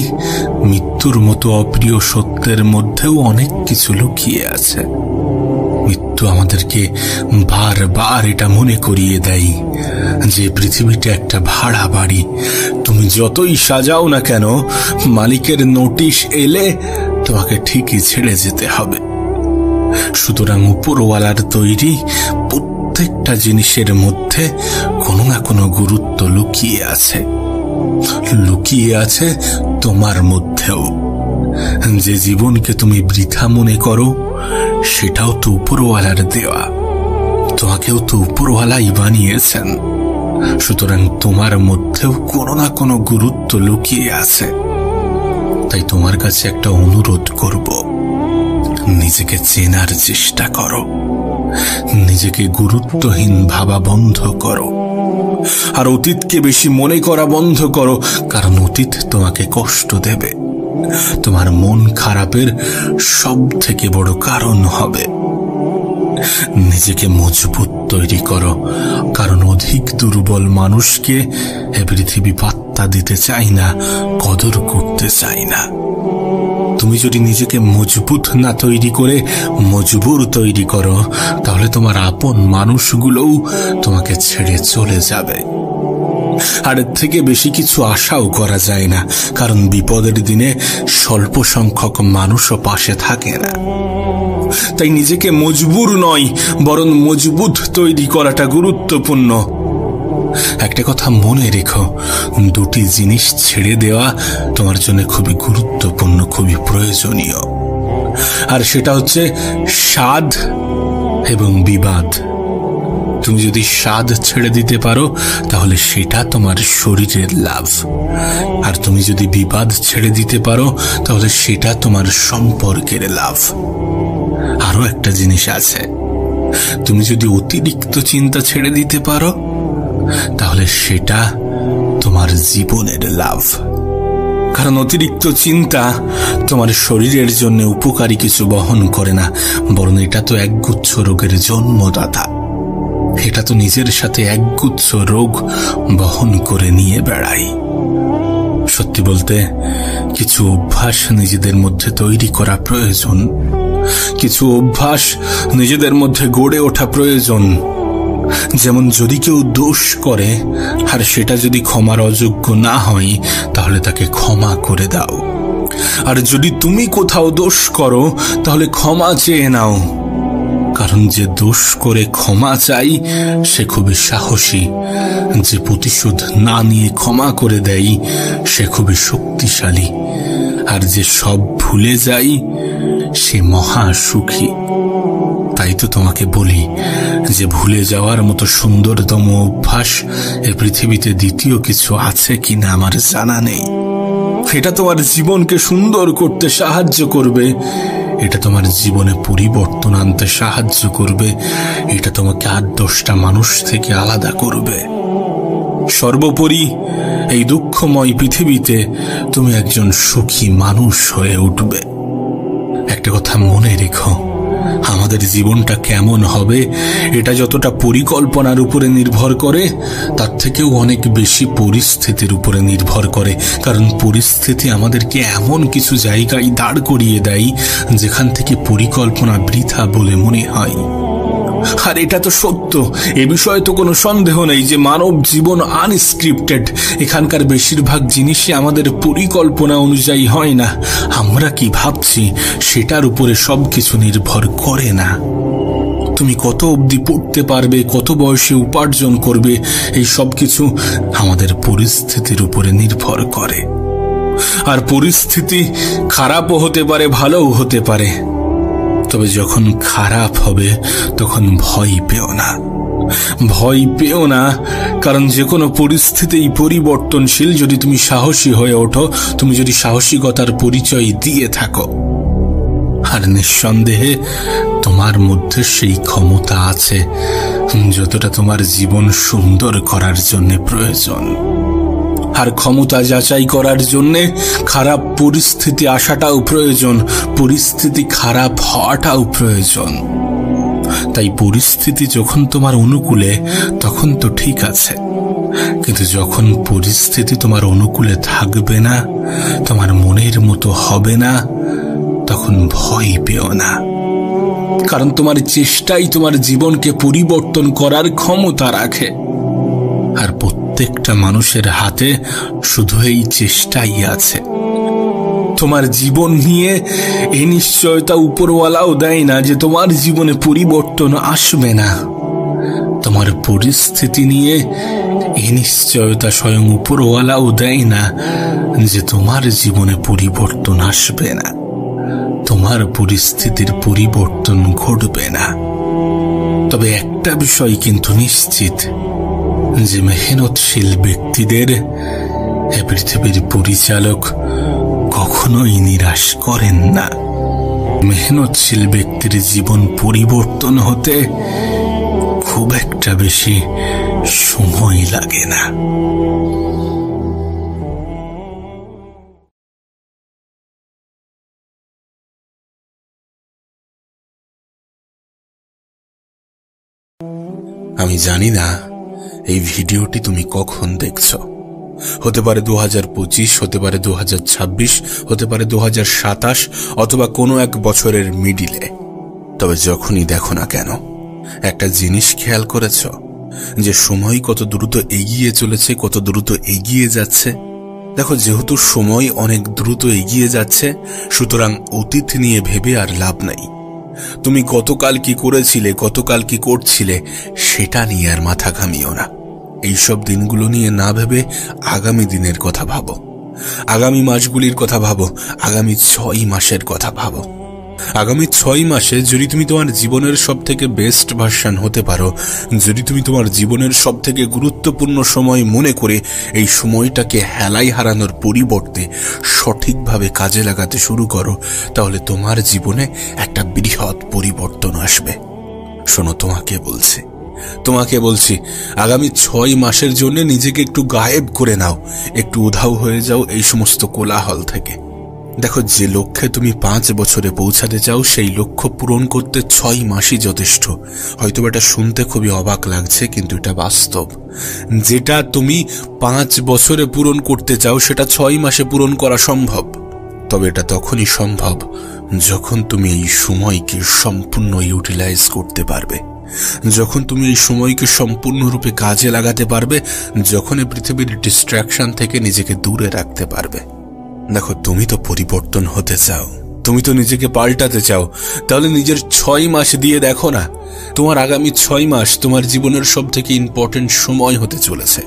মৃত্যুর মতো অপ্রিয় সত্যের মধ্যেও অনেক কিছু লুকিয়ে আছে। মৃত্যু আমাদেরকে বারবার এটা মনে করিয়ে দেয় যে পৃথিবীটা একটা ভাড়া বাড়ি। তুমি যতই সাজাও না কেন, মালিকের নোটিশ এলে তোমাকে ঠিকই ছেড়ে যেতে হবে। সুতরাং উপরওয়ালার তৈরি প্রত্যেকটা জিনিসের মধ্যে কোনো না কোনো গুরুত্ব লুকিয়ে আছে। লুকিয়ে আছে তোমার মধ্যেও। যে জীবনকে তুমি বৃথা মনে করো, সেটাও তো উপরওয়ালার দেওয়া। তোমাকেও তো উপরওয়ালাই বানিয়েছেন। সুতরাং তোমার মধ্যেও কোনো না কোনো গুরুত্ব লুকিয়ে আছে। তাই তোমার কাছে একটা অনুরোধ করব, নিজেকে চেনার চেষ্টা করো। নিজেকে গুরুত্বহীন ভাবা বন্ধ করো। আর অতীতকে বেশি মনে করা বন্ধ করো, কারণ অতীত তোমাকে কষ্ট দেবে। তোমার মন খারাপের সব থেকে বড় কারণ হবে। নিজেকে মজবুত তৈরি করো, কারণ অধিক দুর্বল মানুষকে এ পৃথিবী পাত্তা দিতে চায় না, কদর করতে চায় না। তুমি যদি নিজেকে মজবুত না তৈরি করে মজবুর তৈরি করো, তাহলে তোমার আপন মানুষগুলোও তোমাকে ছেড়ে চলে যাবে। আর এর থেকে বেশি কিছু আশাও করা যায় না, কারণ বিপদের দিনে স্বল্প সংখ্যক মানুষও পাশে থাকে না। তাই নিজেকে মজবুর নয়, বরং মজবুত তৈরি করাটা গুরুত্বপূর্ণ। একটা কথা মনে রেখো, দুটি জিনিস ছেড়ে দেওয়া তোমার জন্য খুবই গুরুত্বপূর্ণ, খুবই প্রয়োজনীয়। আর সেটা হচ্ছে স্বাদ এবং বিবাদ। তুমি যদি স্বাদ ছেড়ে দিতে পারো, তাহলে সেটা তোমার শরীরের লাভ। আর তুমি যদি বিবাদ ছেড়ে দিতে পারো, তাহলে সেটা তোমার সম্পর্কের লাভ। আরো একটা জিনিস আছে, তুমি যদি অতিরিক্ত চিন্তা ছেড়ে দিতে পারো, তাহলে সেটা তোমার জীবনের লাভ। কারণ অতিরিক্ত চিন্তা তোমার শরীরের জন্য উপকারী কিছু বহন করে না, বরং এটা তো একগুচ্ছ রোগের জন্মদাতা। এটা তো নিজের সাথে একগুচ্ছ রোগ বহন করে নিয়ে বেড়ায়। সত্যি বলতে, কিছু অভ্যাস নিজেদের মধ্যে তৈরি করা প্রয়োজন। কিছু অভ্যাস নিজেদের মধ্যে গড়ে ওঠা প্রয়োজন। যেমন যদি কেউ দোষ করে আর সেটা যদি ক্ষমার অযোগ্য না হয়, তাহলে তাকে ক্ষমা করে দাও। আর যদি তুমি কোথাও দোষ করো, তাহলে ক্ষমা চেয়ে নাও। কারণ যে দোষ করে ক্ষমা চাই সে খুবই সাহসী। যে প্রতিশোধ না নিয়ে ক্ষমা করে দেয় সে খুবই শক্তিশালী। আর যে সব ভুলে যায় সে মহা সুখী। তাই তো তোমাকে বলি যে ভুলে যাওয়ার মতো সুন্দরতম অভ্যাস এ পৃথিবীতে দ্বিতীয় কিছু আছে কিনা আমার জানা নেই। এটা তোমার জীবনকে সুন্দর করতে সাহায্য করবে। এটা তোমার জীবনে পরিবর্তন আনতে সাহায্য করবে। এটা তোমাকে 8-10টা মানুষ থেকে আলাদা করবে। সর্বোপরি এই দুঃখময় পৃথিবীতে তুমি একজন সুখী মানুষ হয়ে উঠবে। একটা কথা মনে রেখো, আমাদের জীবনটা কেমন হবে এটা যতটা পরিকল্পনার উপরে নির্ভর করে, তার থেকেও অনেক বেশি পরিস্থিতির উপরে নির্ভর করে। কারণ পরিস্থিতি আমাদেরকে এমন কিছু জায়গায় দাঁড় করিয়ে দেয় যেখান থেকে পরিকল্পনা বৃথা বলে মনে হয়। আর এটা তো সত্য, এ বিষয়ে তো কোনো সন্দেহ নেই যে মানব জীবন আনস্ক্রিপ্টেড। এখানকার বেশিরভাগ জিনিসই আমাদের পরিকল্পনা অনুযায়ী হয় না। আমরা কি ভাবছি সেটার উপরে সবকিছু নির্ভর করে না। তুমি কত অবধি পড়তে পারবে, কত বয়সে উপার্জন করবে, এই সব কিছু আমাদের পরিস্থিতির উপরে নির্ভর করে। আর পরিস্থিতি খারাপও হতে পারে, ভালোও হতে পারে। তবে যখন খারাপ হবে তখন ভয় পেও না। ভয় পেও না, কারণ যে কোনো পরিস্থিতিই পরিবর্তনশীল। যদি তুমি সাহসী হয়ে ওঠো, তুমি যদি সাহসিকতার পরিচয় দিয়ে থাকো, আর নিঃসন্দেহে তোমার মধ্যে সেই ক্ষমতা আছে যতটা তোমার জীবন সুন্দর করার জন্য প্রয়োজন। আর ক্ষমতা যাচাই করার জন্যে খারাপ পরিস্থিতি আসাটাও প্রয়োজন, পরিস্থিতি খারাপ হওয়াটাও প্রয়োজন। তাই পরিস্থিতি যখন তোমার অনুকূলে তখন তো ঠিক আছে, কিন্তু যখন পরিস্থিতি তোমার অনুকূলে থাকবে না, তোমার মনের মতো হবে না, তখন ভয় পেও না। কারণ তোমার চেষ্টাই তোমার জীবনকে পরিবর্তন করার ক্ষমতা রাখে। আর প্রত্যেকটা মানুষের হাতে শুধু এই চেষ্টাই আছে। তোমার জীবন নিয়ে এই নিশ্চয়তা উপরওয়ালাও দেয় না যে তোমার জীবনে পরিবর্তন আসবে না। তোমার পরিস্থিতি নিয়ে এই নিশ্চয়তা স্বয়ং উপরওয়ালাও দেয় না যে তোমার জীবনে পরিবর্তন আসবে না, তোমার পরিস্থিতির পরিবর্তন ঘটবে না। তবে একটা বিষয় কিন্তু নিশ্চিত, যে মেহনতশীল ব্যক্তিদের এ পৃথিবীর পরিচালক কখনোই নিরাশ করেন না। মেহনতশীল ব্যক্তির জীবন পরিবর্তন হতে খুব একটা বেশি সময় লাগে না। আমি জানি না এই ভিডিওটি তুমি কখন দেখছো। হতে পারে 2025, হতে পারে 2026, হতে পারে 2027, অথবা কোনো এক বছরের মিডিলে। তবে যখনই দেখো না কেন, একটা জিনিস খেয়াল করেছ যে সময় কত দ্রুত এগিয়ে চলেছে, কত দ্রুত এগিয়ে যাচ্ছে? দেখো, যেহেতু সময় অনেক দ্রুত এগিয়ে যাচ্ছে, সুতরাং অতীত নিয়ে ভেবে আর লাভ নাই। তুমি গতকাল কি করেছিলে, গতকাল কি করছিলে, সেটা নিয়ে আর মাথা ঘামিও না। এইসব দিনগুলো নিয়ে না ভেবে আগামী দিনের কথা ভাবো, আগামী মাসগুলির কথা ভাবো, আগামী 6 মাসের কথা ভাবো। আগামী 6 মাসে যদি তুমি তোমার জীবনের সব থেকে বেস্ট ভার্সন হতে পারো, যদি তুমি তোমার জীবনের সব থেকে গুরুত্বপূর্ণ সময় মনে করে এই সময়টাকে হেলাই হারানোর পরিবর্তে সঠিকভাবে কাজে লাগাতে শুরু করো, তাহলে তোমার জীবনে একটা বৃহৎ পরিবর্তন আসবে। শোনো, তোমাকে বলছি আগামী 6 মাসের জন্য নিজেকে একটু গায়েব করে নাও, একটু উধাও হয়ে যাও এই সমস্ত কোলাহল থেকে। দেখো, যে লক্ষ্যে তুমি 5 বছরে পৌঁছাতে চাও, সেই লক্ষ্য পূরণ করতে 6 মাসই যথেষ্ট। হয়তো এটা শুনতে খুবই অবাক লাগছে, কিন্তু এটা বাস্তব। যেটা তুমি 5 বছরে পূরণ করতে চাও, সেটা 6 মাসে পূরণ করা সম্ভব। তবে এটা তখনই সম্ভব যখন তুমি এই সময়কে সম্পূর্ণ ইউটিলাইজ করতে পারবে, যখন তুমি এই সময়কে সম্পূর্ণরূপে কাজে লাগাতে পারবে, যখন এই পৃথিবীর ডিস্ট্রাকশন থেকে নিজেকে দূরে রাখতে পারবে। দেখো, তুমি তো পরিবর্তন হতে চাও, তুমি তো নিজেকে পাল্টাতে চাও, তাহলে নিজের 6 মাস দিয়ে দেখো না। তোমার আগামী 6 মাস তোমার জীবনের সব থেকে ইম্পর্টেন্ট সময় হতে চলেছে।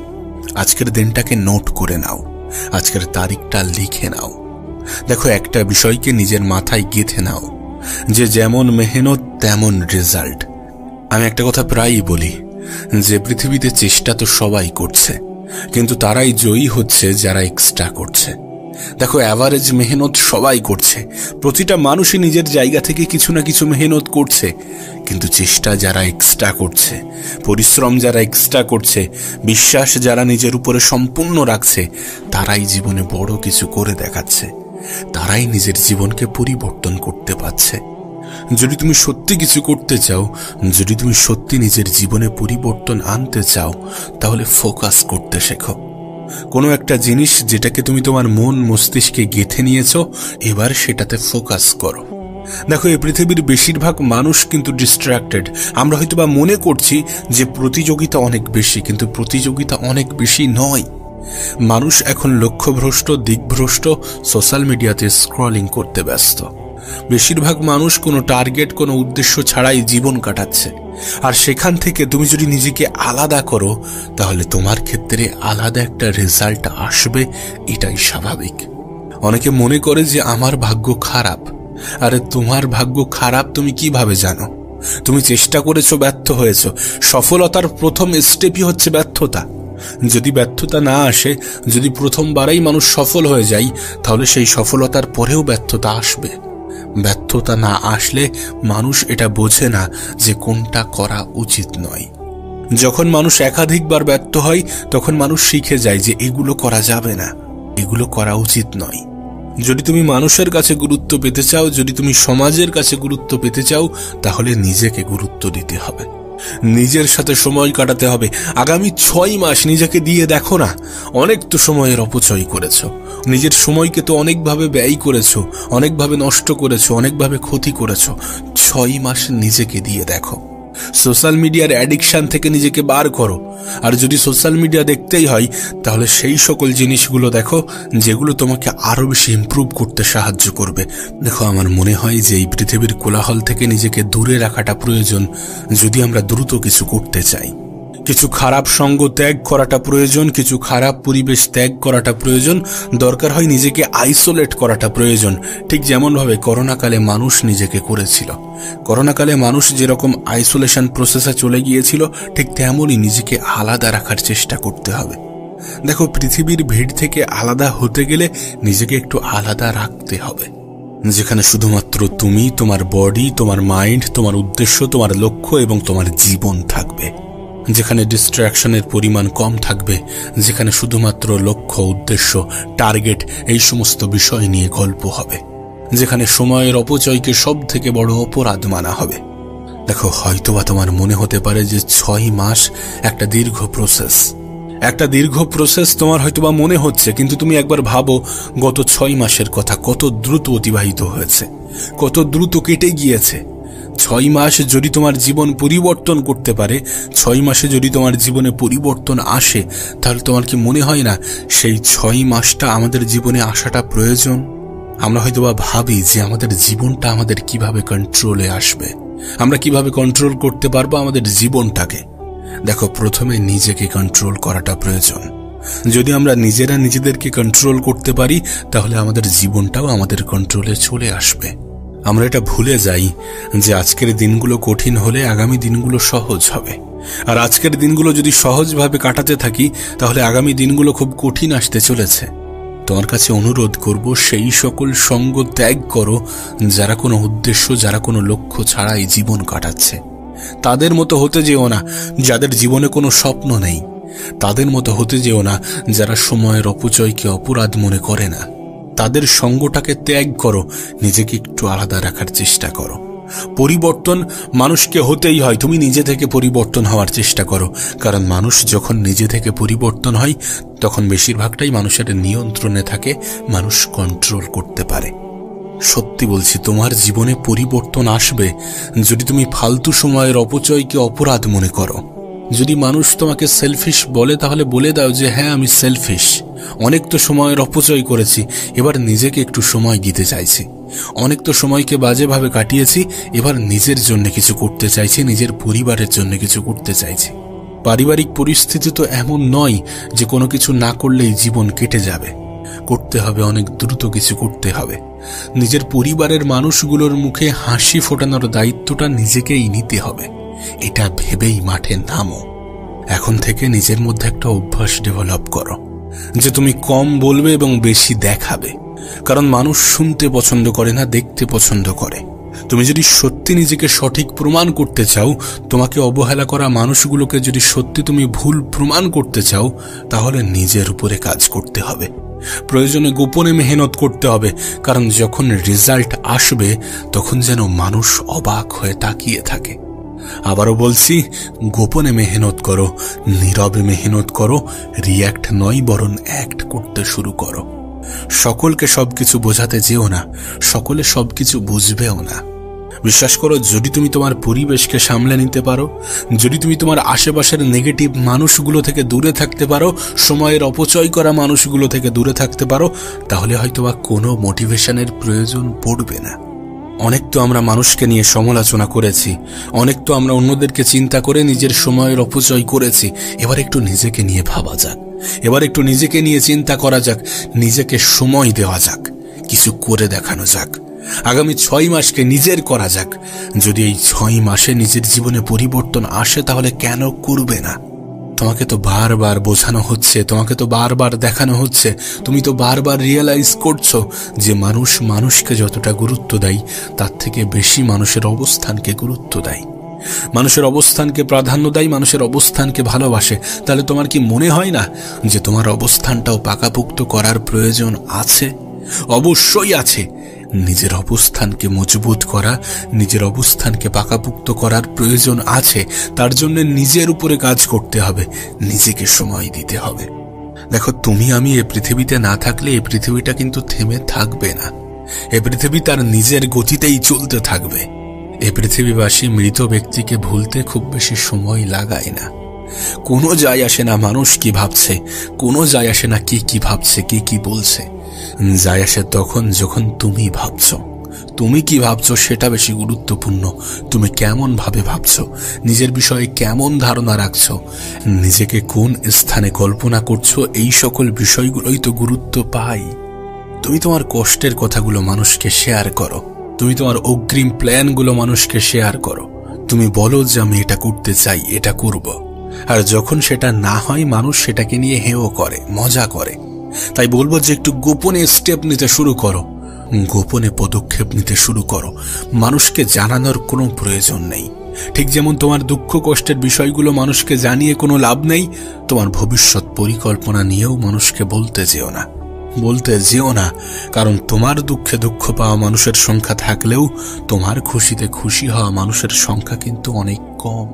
আজকের দিনটাকে নোট করে নাও, আজকের তারিখটা লিখে নাও। দেখো, একটা বিষয়কে নিজের মাথায় গেঁথে নাও যে যেমন মেহনত তেমন রেজাল্ট। আমি একটা কথা প্রায়ই বলি যে পৃথিবীতে চেষ্টা তো সবাই করছে, কিন্তু তারাই জয়ী হচ্ছে যারা এক্সট্রা করছে। দেখো, অ্যাভারেজ মেহনত সবাই করছে, প্রতিটা মানুষই নিজের জায়গা থেকে কিছু না কিছু মেহনত করছে, কিন্তু চেষ্টা যারা এক্সট্রা করছে, পরিশ্রম যারা এক্সট্রা করছে, বিশ্বাস যারা নিজের উপরে সম্পূর্ণ রাখছে, তারাই জীবনে বড় কিছু করে দেখাচ্ছে, তারাই নিজের জীবনকে পরিবর্তন করতে পারছে। যদি তুমি সত্যি কিছু করতে চাও, যদি তুমি সত্যি নিজের জীবনে পরিবর্তন আনতে চাও, তাহলে ফোকাস করতে শেখো। কোনো একটা জিনিস যেটাকে তুমি তোমার মন মস্তিষ্কে গেঁথে নিয়েছো, এবার সেটাতে ফোকাস করো। দেখো, এই পৃথিবীর বেশিরভাগ মানুষ কিন্তু ডিস্ট্রাক্টেড। আমরা হয়তোবা মনে করছি যে প্রতিযোগিতা অনেক বেশি, কিন্তু প্রতিযোগিতা অনেক বেশি নয়। মানুষ এখন লক্ষ্যভ্রষ্ট, দিকভ্রষ্ট, সোশ্যাল মিডিয়াতে স্ক্রলিং করতে ব্যস্ত। বেশিরভাগ মানুষ কোনো টার্গেট, কোনো উদ্দেশ্য ছাড়াই জীবন কাটাচ্ছে। আর সেখান থেকে তুমি যদি নিজেকে আলাদা করো, তাহলে তোমার ক্ষেত্রে আলাদা একটা রেজাল্ট আসবে, এটাই স্বাভাবিক। অনেকে মনে করে যে আমার ভাগ্য খারাপ। আরে, তোমার ভাগ্য খারাপ তুমি কিভাবে জানো? তুমি চেষ্টা করেছো, ব্যর্থ হয়েছো। সফলতার প্রথম স্টেপই হচ্ছে ব্যর্থতা। যদি ব্যর্থতা না আসে, যদি প্রথমবারেই মানুষ সফল হয়ে যায়, তাহলে সেই সফলতার পরেও ব্যর্থতা আসবে। ব্যর্থতা না আসলে মানুষ এটা বোঝে না যে কোনটা করা উচিত নয়। যখন মানুষ একাধিকবার ব্যর্থ হয় তখন মানুষ শিখে যায় যে এগুলো করা যাবে না, এগুলো করা উচিত নয়। যদি তুমি মানুষের কাছে গুরুত্ব পেতে চাও, যদি তুমি সমাজের কাছে গুরুত্ব পেতে চাও, তাহলে নিজেকে গুরুত্ব দিতে হবে, নিজের সাথে সময় কাটাতে হবে। আগামী 6 মাস নিজেকে দিয়ে দেখো না, অনেক তো সময়ের অপচয় করেছো, নিজের সময়কে তো অনেকভাবে ব্যয় করেছো, অনেকভাবে নষ্ট করেছো, অনেকভাবে ক্ষতি করেছো। 6 মাস নিজেকে দিয়ে দেখো। সোশ্যাল মিডিয়ার অ্যাডিকশন থেকে নিজেকে বার করো। আর যদি সোশ্যাল মিডিয়া দেখতেই হয়, তাহলে সেই সকল জিনিসগুলো দেখো যেগুলো তোমাকে আরো বেশি ইমপ্রুভ করতে সাহায্য করবে। দেখো, আমার মনে হয় যে এই পৃথিবীর কোলাহল থেকে নিজেকে দূরে রাখাটা প্রয়োজন যদি আমরা দ্রুত কিছু করতে চাই। কিছু খারাপ সঙ্গ ত্যাগ করাটা প্রয়োজন, কিছু খারাপ পরিবেশ ত্যাগ করাটা প্রয়োজন, দরকার হয় নিজেকে আইসোলেট করাটা প্রয়োজন। ঠিক যেমনভাবে করোনাকালে মানুষ নিজেকে করেছিল, করোনাকালে মানুষ যেরকম আইসোলেশন প্রসেসে চলে গিয়েছিল, ঠিক তেমনই নিজেকে আলাদা রাখার চেষ্টা করতে হবে। দেখো, পৃথিবীর ভিড় থেকে আলাদা হতে গেলে নিজেকে একটু আলাদা রাখতে হবে, যেখানে শুধুমাত্র তুমি, তোমার বডি, তোমার মাইন্ড, তোমার উদ্দেশ্য, তোমার লক্ষ্য এবং তোমার জীবন থাকবে, যেখানে ডিস্ট্রাকশনের পরিমাণ কম থাকবে, যেখানে শুধুমাত্র লক্ষ্য, উদ্দেশ্য, টার্গেট এই সমস্ত বিষয় নিয়ে গল্প হবে, যেখানে সময়ের অপচয়কে সব থেকে বড় অপরাধ মানা হবে। দেখো, হয়তোবা তোমার মনে হতে পারে যে 6 মাস একটা দীর্ঘ প্রসেস, একটা দীর্ঘ প্রসেস তোমার হয়তোবা মনে হচ্ছে, কিন্তু তুমি একবার ভাবো গত 6 মাসের কথা, কত দ্রুত অতিবাহিত হয়েছে, কত দ্রুত কেটে গিয়েছে। 6 মাস যদি তোমার জীবন পরিবর্তন করতে পারে, 6 মাসে যদি তোমার জীবনে পরিবর্তন আসে, তাহলে তোমার কি মনে হয় না সেই 6 মাসটা আমাদের জীবনে আসাটা প্রয়োজন? আমরা হয়তোবা ভাবি যে আমাদের জীবনটা আমাদের কিভাবে কন্ট্রোলে আসবে, আমরা কিভাবে কন্ট্রোল করতে পারবো আমাদের জীবনটাকে। দেখো, প্রথমে নিজেকে কন্ট্রোল করাটা প্রয়োজন। যদি আমরা নিজেরা নিজেদেরকে কন্ট্রোল করতে পারি, তাহলে আমাদের জীবনটাও আমাদের কন্ট্রোলে চলে আসবে। আমরা এটা ভুলে যাই যে আজকের দিনগুলো কঠিন হলে আগামী দিনগুলো সহজ হবে, আর আজকের দিনগুলো যদি সহজভাবে কাটাতে থাকি, তাহলে আগামী দিনগুলো খুব কঠিন আসতে চলেছে। তোমার কাছে অনুরোধ করব, সেই সকল সঙ্গ ত্যাগ করো যারা কোনো উদ্দেশ্য, যারা কোনো লক্ষ্য ছাড়াই জীবন কাটাচ্ছে। তাদের মতো হতে যেও না যাদের জীবনে কোনো স্বপ্ন নেই, তাদের মতো হতে যেও না যারা সময়ের অপচয়কে অপরাধ মনে করে না। তাদের সঙ্গটাকে ত্যাগ করো, নিজেকে একটু আলাদা রাখার চেষ্টা করো। পরিবর্তন মানুষকে হতেই হয়, তুমি নিজে থেকে পরিবর্তন হওয়ার চেষ্টা করো, কারণ মানুষ যখন নিজে থেকে পরিবর্তন হয় তখন বেশিরভাগটাই মানুষের নিয়ন্ত্রণে থাকে, মানুষ কন্ট্রোল করতে পারে। সত্যি বলছি, তোমার জীবনে পরিবর্তন আসবে যদি তুমি ফালতু সময়ের অপচয়কে অপরাধ মনে করো। যদি মানুষ তোমাকে সেলফিশ বলে, তাহলে বলে দাও যে হ্যাঁ, আমি সেলফিশ, অনেক তো সময়ের অপচয় করেছি, এবার নিজেকে একটু সময় দিতে চাইছি, অনেক তো সময়কে বাজেভাবে কাটিয়েছি, এবার নিজের জন্য কিছু করতে চাইছি, নিজের পরিবারের জন্য কিছু করতে চাইছি। পারিবারিক পরিস্থিতি তো এমন নয় যে কোনো কিছু না করলেই জীবন কেটে যাবে, করতে হবে, অনেক দ্রুত কিছু করতে হবে। নিজের পরিবারের মানুষগুলোর মুখে হাসি ফোটানোর দায়িত্বটা নিজেকেই নিতে হবে। এটা ভেবেই মাঠে নামো। এখন থেকে নিজের মধ্যে একটা অভ্যাস ডেভেলপ করো যে তুমি কম বলবে এবং বেশি দেখাবে, কারণ মানুষ শুনতে পছন্দ করে না, দেখতে পছন্দ করে। তুমি যদি সত্যি নিজেকে সঠিক প্রমাণ করতে চাও, তোমাকে অবহেলা করা মানুষগুলোকে যদি সত্যি তুমি ভুল প্রমাণ করতে চাও, তাহলে নিজের উপরে কাজ করতে হবে। প্রয়োজনে গোপনে মেহনত করতে হবে, কারণ যখন রেজাল্ট আসবে তখন যেন মানুষ অবাক হয়ে তাকিয়ে থাকে। আবারও বলছি, গোপনে মেহনত করো, নীরবে মেহনত করো, রিয়্যাক্ট নয় বরং অ্যাক্ট করতে শুরু করো। সকলকে সবকিছু বোঝাতে যেও না, সকলে সবকিছু বুঝবেও না। বিশ্বাস করো, যদি তুমি তোমার পরিবেশকে সামলে নিতে পারো, যদি তুমি তোমার আশেপাশের নেগেটিভ মানুষগুলো থেকে দূরে থাকতে পারো, সময়ের অপচয় করা মানুষগুলো থেকে দূরে থাকতে পারো, তাহলে হয়তোবা কোনো মোটিভেশনের প্রয়োজন পড়বে না। অনেক তো আমরা মানুষকে নিয়ে সমালোচনা করেছি, অনেক তো আমরা অন্যদেরকে চিন্তা করে নিজের সময়ের অপচয় করেছি। এবার একটু নিজেকে নিয়ে ভাবা যাক, এবার একটু নিজেকে নিয়ে চিন্তা করা যাক, নিজেকে সময় দেওয়া যাক, কিছু করে দেখানো যাক। আগামী 6 মাসকে নিজের করা যাক। যদি এই 6 মাসে নিজের জীবনে পরিবর্তন আসে, তাহলে কেন করবে না? তোমাকে তো বারবার বোঝানো হচ্ছে, তোমাকে তো বারবার দেখানো হচ্ছে, তুমি তো বারবার রিয়েলাইজ করছো যে মানুষ মানুষকে যতটা গুরুত্ব দেয় তার থেকে বেশি মানুষের অবস্থানকে গুরুত্ব দেয়। মানুষের অবস্থানকে প্রাধান্য দেয়, মানুষের অবস্থানকে ভালোবাসে। তাহলে তোমার কি মনে হয় না যে তোমার অবস্থানটাও পাকাপোক্ত করার প্রয়োজন আছে? অবশ্যই আছে। নিজের অবস্থানকে মজবুত করা, নিজের অবস্থানকে পাকাপোক্ত করার প্রয়োজন আছে। তার জন্য নিজের উপরে কাজ করতে হবে, নিজেকে সময় দিতে হবে। দেখো, তুমি আমি এ পৃথিবীতে না থাকলে এই পৃথিবীটা কিন্তু থেমে থাকবে না। এ পৃথিবী তার নিজের গতিতেই চলতে থাকবে। এ পৃথিবীবাসী মৃত ব্যক্তিকে ভুলতে খুব বেশি সময় লাগায় না। কোনো যায় আসে না মানুষ কি ভাবছে, কোনো যায় আসে না কে কি ভাবছে, কে কি বলছে। যায় আসে তখন যখন তুমি ভাবছো। তুমি কি ভাবছো সেটা বেশি গুরুত্বপূর্ণ। তুমি কেমন ভাবে ভাবছো, নিজের বিষয়ে কেমন ধারণা রাখছো, নিজেকে কোন স্থানে কল্পনা করছো, এই সকল বিষয়গুলোই তো গুরুত্ব পায়। তুমি তোমার কষ্টের কথাগুলো মানুষকে শেয়ার করো, তুমি তোমার অগ্রিম প্ল্যানগুলো মানুষকে শেয়ার করো। তুমি বলো যে আমি এটা করতে চাই, এটা করব। আর যখন সেটা না হয়, মানুষ সেটাকে নিয়ে হেও করে, মজা করে। তাই বলবো যে একটু গোপনে স্টেপ নিতে শুরু করো, গোপনে পদক্ষেপ নিতে শুরু করো। মানুষকে জানানোর কোনো প্রয়োজন নেই। ঠিক যেমন তোমার দুঃখ কষ্টের বিষয়গুলো মানুষকে জানিয়ে কোনো লাভ নেই, তোমার ভবিষ্যৎ পরিকল্পনা নিয়েও মানুষকে বলতে যেও না, বলতে যেও না। কারণ তোমার দুঃখে দুঃখ পাওয়া মানুষের সংখ্যা থাকলেও তোমার খুশিতে খুশি হওয়া মানুষের সংখ্যা কিন্তু অনেক কম।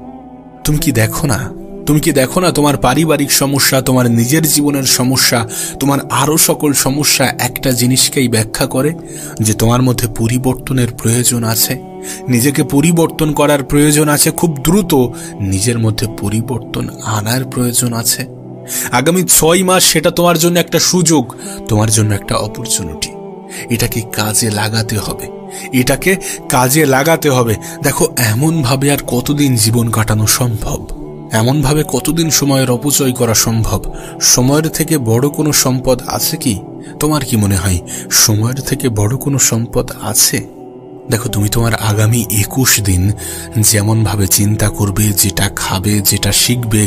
তুমি কি দেখো না, তুমি কি দেখো না তোমার পারিবারিক সমস্যা, তোমার নিজের জীবনের সমস্যা, তোমার আরো সকল সমস্যা একটা জিনিসকেই ব্যাখ্যা করে যে তোমার মধ্যে পরিবর্তনের প্রয়োজন আছে, নিজেকে পরিবর্তন করার প্রয়োজন আছে, খুব দ্রুত নিজের মধ্যে পরিবর্তন আনার প্রয়োজন আছে। আগামী 6 মাস সেটা তোমার জন্য একটা সুযোগ, তোমার জন্য একটা অপরচুনিটি। এটাকে কাজে লাগাতে হবে, এটাকে কাজে লাগাতে হবে। দেখো, এমন ভাবে আর কতদিন জীবন কাটানো সম্ভব? এমন ভাবে কতদিন সময়ের অপচয় করা সম্ভব? সময়ের থেকে বড় কোনো সম্পদ আছে কি? তোমার কি মনে হয় সময়ের থেকে বড় কোনো সম্পদ আছে? দেখো, তুমি তোমার আগামী 21 দিন যেমন ভাবে চিন্তা করবে, যেটা খাবে, যেটা শিখবে,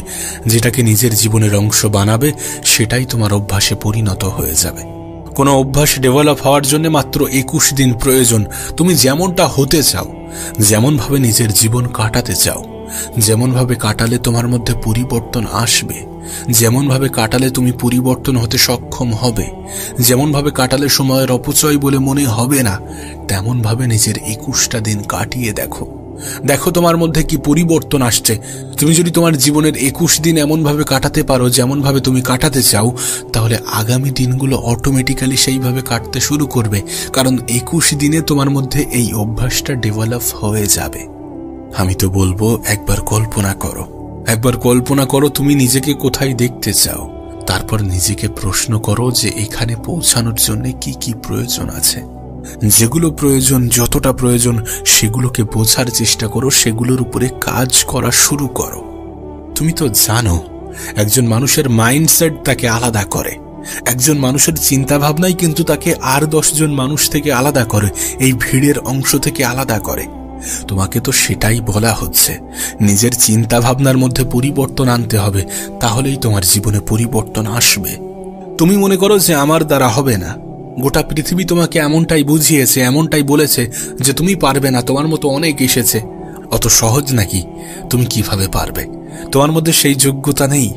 যেটাকে নিজের জীবনের অংশ বানাবে, সেটাই তোমার অভ্যাসে পরিণত হয়ে যাবে। কোনো অভ্যাস ডেভেলপ হওয়ার জন্য মাত্র 21 দিন প্রয়োজন। তুমি যেমনটা হতে চাও, যেমন ভাবে নিজের জীবন কাটাতে চাও, যেমন ভাবে কাটালে তোমার মধ্যে পরিবর্তন আসবে, যেমন ভাবে কাটালে তুমি পরিবর্তন হতে সক্ষম হবে, যেমন ভাবে কাটালে সময়ের অপচয় বলে মনে হবে না, তেমন ভাবে নিজের 21টা দিন কাটিয়ে দেখো। দেখো তোমার মধ্যে কি পরিবর্তন আসছে। তুমি যদি তোমার জীবনের 21 দিন এমন ভাবে কাটাতে পারো যেমন ভাবে তুমি কাটাতে চাও, তাহলে আগামী দিনগুলো অটোমেটিক্যালি সেইভাবে কাটতে শুরু করবে। কারণ 21 দিনে তোমার মধ্যে এই অভ্যাসটা ডেভেলপ হয়ে যাবে। আমি তো বলবো একবার কল্পনা করো, একবার কল্পনা করো তুমি নিজেকে কোথায় দেখতে চাও। তারপর নিজেকে প্রশ্ন করো যে এখানে পৌঁছানোর জন্য কি কি প্রয়োজন আছে। যেগুলো প্রয়োজন, যতটা প্রয়োজন, সেগুলোকে বোঝার চেষ্টা করো, সেগুলোর উপরে কাজ করা শুরু করো। তুমি তো জানো একজন মানুষের মাইন্ডসেট তাকে আলাদা করে, একজন মানুষের চিন্তা ভাবনাই কিন্তু তাকে আর 10 জন মানুষ থেকে আলাদা করে, এই ভিড়ের অংশ থেকে আলাদা করে। তোমাকে তো সেটাই বলা হচ্ছে, নিজের চিন্তা ভাবনার মধ্যে পরিবর্তন আনতে হবে, তাহলেই তোমার জীবনে পরিবর্তন আসবে। তুমি মনে করো যে আমার দ্বারা হবে না। গোটা পৃথিবী তোমাকে এমনটাই বুঝিয়েছে, এমনটাই বলেছে যে তুমি পারবে না, তোমার মতো অনেক এসেছে। অত সহজ নাকি? তুমি কিভাবে পারবে? তোমার মধ্যে সেই যোগ্যতা নেই।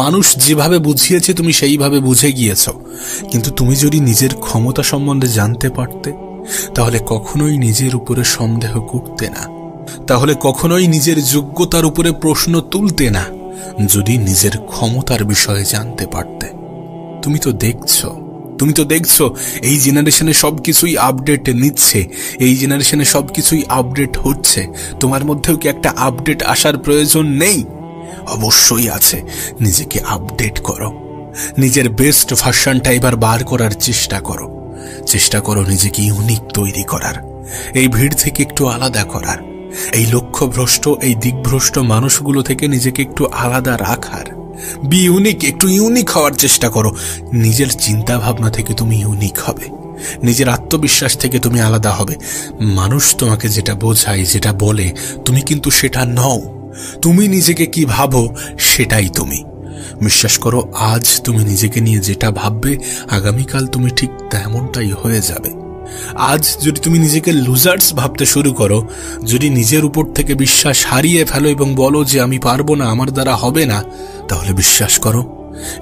মানুষ যেভাবে বুঝিয়েছে তুমি সেইভাবে বুঝে গিয়েছ। কিন্তু তুমি যদি নিজের ক্ষমতা সম্বন্ধে জানতে পারতে, তাহলে কখনোই নিজের উপরে সন্দেহ করতে না, তাহলে কখনোই নিজের যোগ্যতার উপরে প্রশ্ন তুলতে না। যদি নিজের ক্ষমতার বিষয়ে জানতে পারতে। তুমি তো দেখছো এই জেনারেশনে সবকিছুই আপডেট নিচ্ছে, এই জেনারেশনে সবকিছুই আপডেট হচ্ছে। তোমার মধ্যেও কি একটা আপডেট আসার প্রয়োজন নেই? অবশ্যই আছে। নিজেকে আপডেট করো, নিজের বেস্ট ভার্সনটা এবার বার করার চেষ্টা করো। চেষ্টা করো নিজেকে ইউনিক তৈরি করার, এই ভিড় থেকে একটু আলাদা করার, এই লক্ষ্যভ্রষ্ট, এই দিকভ্রষ্ট মানুষগুলো থেকে নিজেকে একটু আলাদা রাখার। বি ইউনিক, একটু ইউনিক হওয়ার চেষ্টা করো। নিজের চিন্তা ভাবনা থেকে তুমি ইউনিক হবে, নিজের আত্মবিশ্বাস থেকে তুমি আলাদা হবে। মানুষ তোমাকে যেটা বোঝায়, যেটা বলে, তুমি কিন্তু সেটা নও। তুমি নিজেকে কি ভাবো সেটাই তুমি। বিশ্বাস করো, আজ তুমি নিজেকে নিয়ে যেটা ভাববে, আগামীকাল তুমি ঠিক তেমনটাই হয়ে যাবে। আজ যদি তুমি নিজেকে লুজার্স ভাবতে শুরু করো, যদি নিজের উপর থেকে বিশ্বাস হারিয়ে ফেলো এবং বলো যে আমি পারবো না, আমার দ্বারা হবে না, তাহলে বিশ্বাস করো,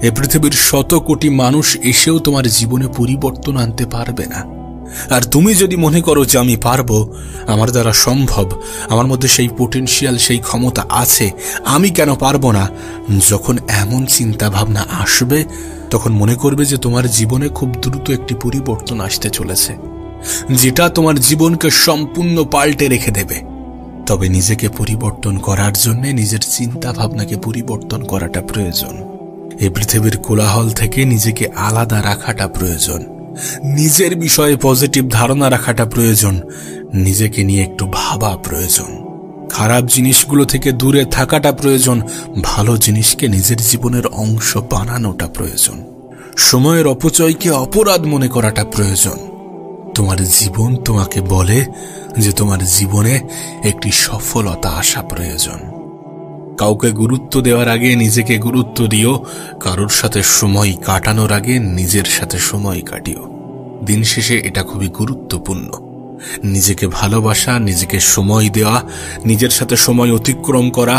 এ পৃথিবীর শত কোটি মানুষ এসেও তোমার জীবনে পরিবর্তন আনতে পারবে না। আর তুমি যদি মনে করো যে আমি পারবো, আমার দ্বারা সম্ভব, আমার মধ্যে সেই পোটেনশিয়াল, সেই ক্ষমতা আছে, আমি কেন পারবো না, যখন এমন চিন্তা ভাবনা আসবে, তখন মনে করবে যে তোমার জীবনে খুব দ্রুত একটি পরিবর্তন আসতে চলেছে, যেটা তোমার জীবনকে সম্পূর্ণ পাল্টে রেখে দেবে। তবে নিজেকে পরিবর্তন করার জন্য নিজের চিন্তা ভাবনাকে পরিবর্তন করাটা প্রয়োজন। এই পৃথিবীর কোলাহল থেকে নিজেকে আলাদা রাখাটা প্রয়োজন, নিজের বিষয়ে পজিটিভ ধারণা রাখাটা প্রয়োজন, নিজেকে নিয়ে একটু ভাবা প্রয়োজন, খারাপ জিনিসগুলো থেকে দূরে থাকাটা প্রয়োজন, ভালো জিনিসকে নিজের জীবনের অংশ বানানোটা প্রয়োজন, সময়ের অপচয়কে অপরাধ মনে করাটা প্রয়োজন। তোমার জীবন তোমাকে বলে যে তোমার জীবনে একটি সফলতা আসা প্রয়োজন। কাউকে গুরুত্ব দেওয়ার আগে নিজেকে গুরুত্ব দিও, কারোর সাথে সময় কাটানোর আগে নিজের সাথে সময় কাটিও। দিন শেষে এটা খুবই গুরুত্বপূর্ণ। নিজেকে ভালোবাসা, নিজেকে সময় দেওয়া, নিজের সাথে সময় অতিক্রম করা,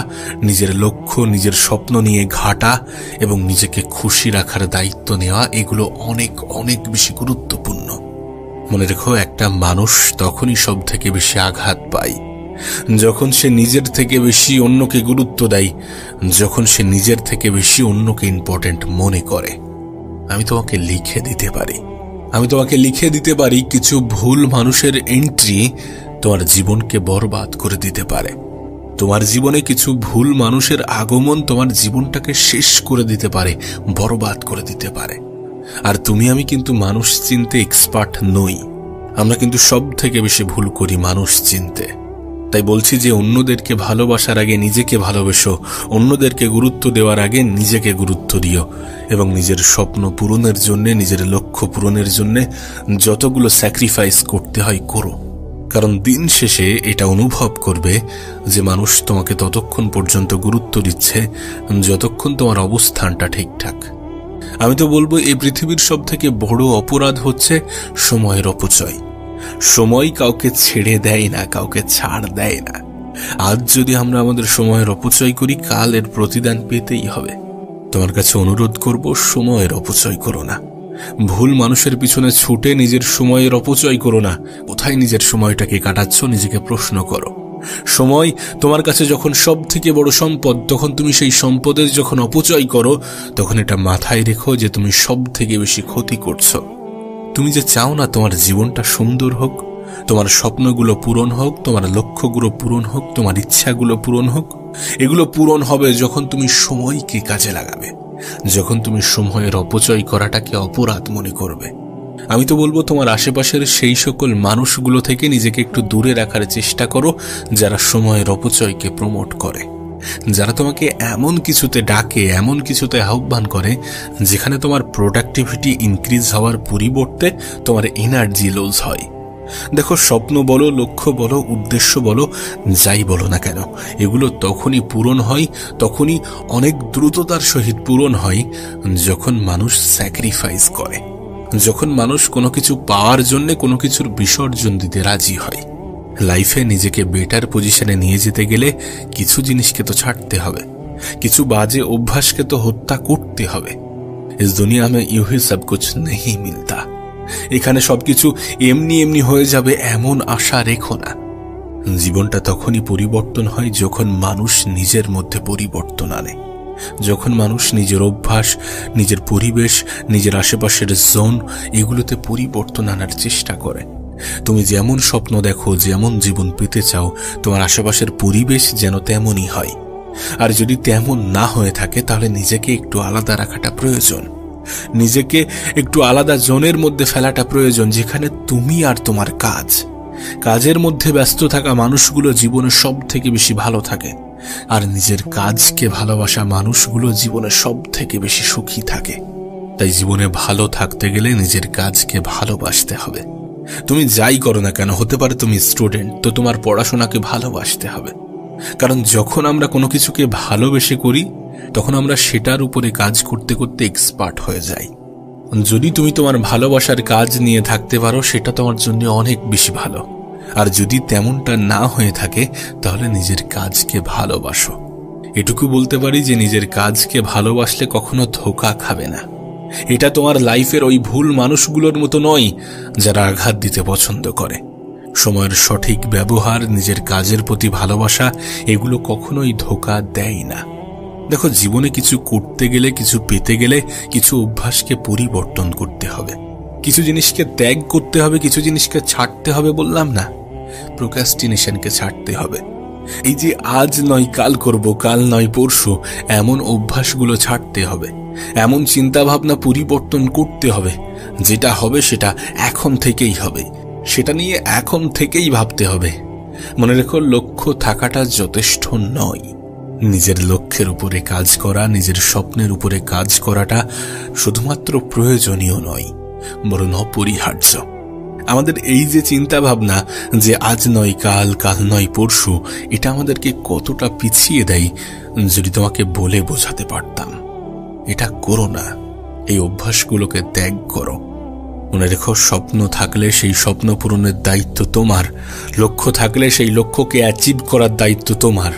নিজের লক্ষ্য, নিজের স্বপ্ন নিয়ে ঘাটা এবং নিজেকে খুশি রাখার দায়িত্ব নেওয়া, এগুলো অনেক অনেক বেশি গুরুত্বপূর্ণ। মনে রেখো, একটা মানুষ তখনই সব থেকে বেশি আঘাত পায় যখন সে নিজের থেকে বেশি অন্যকে গুরুত্ব দেয়, যখন সে নিজের থেকে বেশি অন্যকে ইম্পর্টেন্ট মনে করে। আমি তোমাকে লিখে দিতে পারি কিছু ভুল মানুষের এন্ট্রি তোমার জীবনকে বরবাদ করে দিতে পারে। তোমার জীবনে কিছু ভুল মানুষের আগমন তোমার জীবনটাকে শেষ করে দিতে পারে, বরবাদ করে দিতে পারে। আর তুমি আমি কিন্তু মানুষ চিনতে এক্সপার্ট নই। আমরা কিন্তু সব থেকে বেশি ভুল করি মানুষ চিনতে। তাই বলছি যে অন্যদেরকে ভালোবাসার আগে নিজেকে ভালোবেসো, অন্যদেরকে গুরুত্ব দেওয়ার আগে নিজেকে গুরুত্ব দিও এবং নিজের স্বপ্ন পূরণের জন্য, নিজের লক্ষ্য পূরণের জন্য যতগুলো স্যাক্রিফাইস করতে হয় করো। কারণ দিন শেষে এটা অনুভব করবে যে মানুষ তোমাকে ততক্ষণ পর্যন্ত গুরুত্ব দিচ্ছে যতক্ষণ তোমার অবস্থানটা ঠিকঠাক। আমি তো বলবো এই পৃথিবীর সব থেকে বড় অপরাধ হচ্ছে সময়ের অপচয়। সময় কাউকে ছেড়ে দেয় না, কাউকে ছাড় দেয় না। আজ যদি আমরা আমাদের সময়ের অপচয় করি, কাল এর প্রতিদান পেতেই হবে। তোমার কাছে অনুরোধ করব, সময়ের অপচয় করো না। ভুল মানুষের পিছনে ছুটে নিজের সময়ের অপচয় করো না। কোথায় নিজের সময়টাকে কাটাচ্ছ, নিজেকে প্রশ্ন করো। সময় তোমার কাছে যখন সব থেকে বড় সম্পদ, তখন তুমি সেই সম্পদের যখন অপচয় করো, তখন এটা মাথায় রেখো যে তুমি সব থেকে বেশি ক্ষতি করছো। তুমি যে চাও না তোমার জীবনটা সুন্দর হোক, তোমার স্বপ্নগুলো পূরণ হোক, তোমার লক্ষ্যগুলো পূরণ হোক, তোমার ইচ্ছাগুলো পূরণ হোক, এগুলো পূরণ হবে যখন তুমি সময়কে কাজে লাগাবে, যখন তুমি সময়ের অপচয় করাটাকে অপরাধ মনে করবে। আমি তো বলবো তোমার আশেপাশের সেই সকল মানুষগুলো থেকে নিজেকে একটু দূরে রাখার চেষ্টা করো যারা সময়ের অপচয়কে প্রমোট করে, যারা তোমাকে এমন কিছুতে ডাকে, এমন কিছুতে আহ্বান করে যেখানে তোমার প্রোডাক্টিভিটি ইনক্রিজ হওয়ার পরিবর্তে তোমার এনার্জি লস হয়। দেখো, স্বপ্ন বলো, লক্ষ্য বলো, উদ্দেশ্য বলো, যাই বলো না কেন, এগুলো তখনই পূরণ হয়, তখনই অনেক দ্রুততার সহিত পূরণ হয় যখন মানুষ স্যাক্রিফাইস করে, যখন মানুষ কোনো কিছু পাওয়ার জন্য কোনো কিছুর বিসর্জন দিতে রাজি হয়। লাইফে নিজেকে বেটার পজিশনে নিয়ে যেতে গেলে কিছু জিনিসকে তো ছাড়তে হবে, কিছু বাজে অভ্যাসকে তো হত্যা করতে হবে। ইস দুনিয়া মে ইউ হি সব কুছ নেহি মিলতা। এখানে সবকিছু এমনি এমনি হয়ে যাবে এমন আশা রেখো না। জীবনটা তখনই পরিবর্তন হয় যখন মানুষ নিজের মধ্যে পরিবর্তন আনে, যখন মানুষ নিজের অভ্যাস, নিজের পরিবেশ, নিজের আশেপাশের জোন, এগুলোতে পরিবর্তন আনার চেষ্টা করে। তুমি যেমন স্বপ্ন দেখো, যেমন জীবন পেতে চাও, তোমার আশেপাশের পরিবেশ যেন তেমনই হয়। আর যদি তেমন না হয়ে থাকে, তাহলে নিজেকে একটু আলাদা রাখাটা প্রয়োজন, নিজেকে একটু আলাদা জোনের মধ্যে ফেলাটা প্রয়োজন, যেখানে তুমি আর তোমার কাজের মধ্যে ব্যস্ত থাকা মানুষগুলো জীবনে সব থেকে বেশি ভালো থাকে, আর নিজের কাজকে ভালোবাসা মানুষগুলো জীবনে সব থেকে বেশি সুখী থাকে। তাই জীবনে ভালো থাকতে গেলে নিজের কাজকে ভালোবাসতে হবে। তুমি যাই করো না কেন, হতে পারে তুমি স্টুডেন্ট, তো তোমার পড়াশোনাকে ভালোবাসতে হবে। কারণ যখন আমরা কোনো কিছুকে ভালোবেসে করি, তখন আমরা সেটার উপরে কাজ করতে করতে এক্সপার্ট হয়ে যাই। যদি তুমি তোমার ভালোবাসার কাজ নিয়ে থাকতে পারো সেটা তোমার জন্য অনেক বেশি ভালো। আর যদি তেমনটা না হয়ে থাকে তাহলে নিজের কাজকে ভালোবাসো। এটুকু বলতে পারি যে নিজের কাজকে ভালোবাসলে কখনো ধোঁকা খাবে না। এটা তোমার লাইফের ওই ভুল মানুষগুলোর মতো নয় যারা আঘাত দিতে পছন্দ করে। সময়ের সঠিক ব্যবহার, নিজের কাজের প্রতি ভালোবাসা, এগুলো কখনোই ধোঁকা দেয় না। দেখো, জীবনে কিছু করতে গেলে, কিছু পেতে গেলে কিছু অভ্যাসকে পরিবর্তন করতে হবে, কিছু জিনিসকে ত্যাগ করতে হবে, কিছু জিনিসকে ছাড়তে হবে। বললাম না, প্রোক্রাস্টিনেশনকে ছাড়তে হবে। এই যে আজ নয় কাল করব, কাল নয় পরশু, এমন অভ্যাসগুলো ছাড়তে হবে। এমন চিন্তা ভাবনা পরিবর্তন করতে হবে, যেটা হবে সেটা এখন থেকেই হবে, সেটা নিয়ে এখন থেকেই ভাবতে হবে। মনে রেখো, লক্ষ্য থাকাটা যথেষ্ট নয়। নিজের লক্ষ্যের উপরে কাজ করা, নিজের স্বপ্নের উপরে কাজ করাটা শুধুমাত্র প্রয়োজনীয় নয়, বরং অপরিহার্য। আমাদের এই যে চিন্তা ভাবনা যে আজ নয় কাল, কাল নয় পরশু, এটা আমাদেরকে কতটা পিছিয়ে দেয় যদি তোমাকে বলে বোঝাতে পারতাম। এটা করো না, এই অভ্যাসগুলোকে ত্যাগ করো। মনে রেখো, স্বপ্ন থাকলে সেই স্বপ্ন পূরণের দায়িত্ব তোমার, লক্ষ্য থাকলে সেই লক্ষ্যকে অ্যাচিভ করার দায়িত্ব তোমার।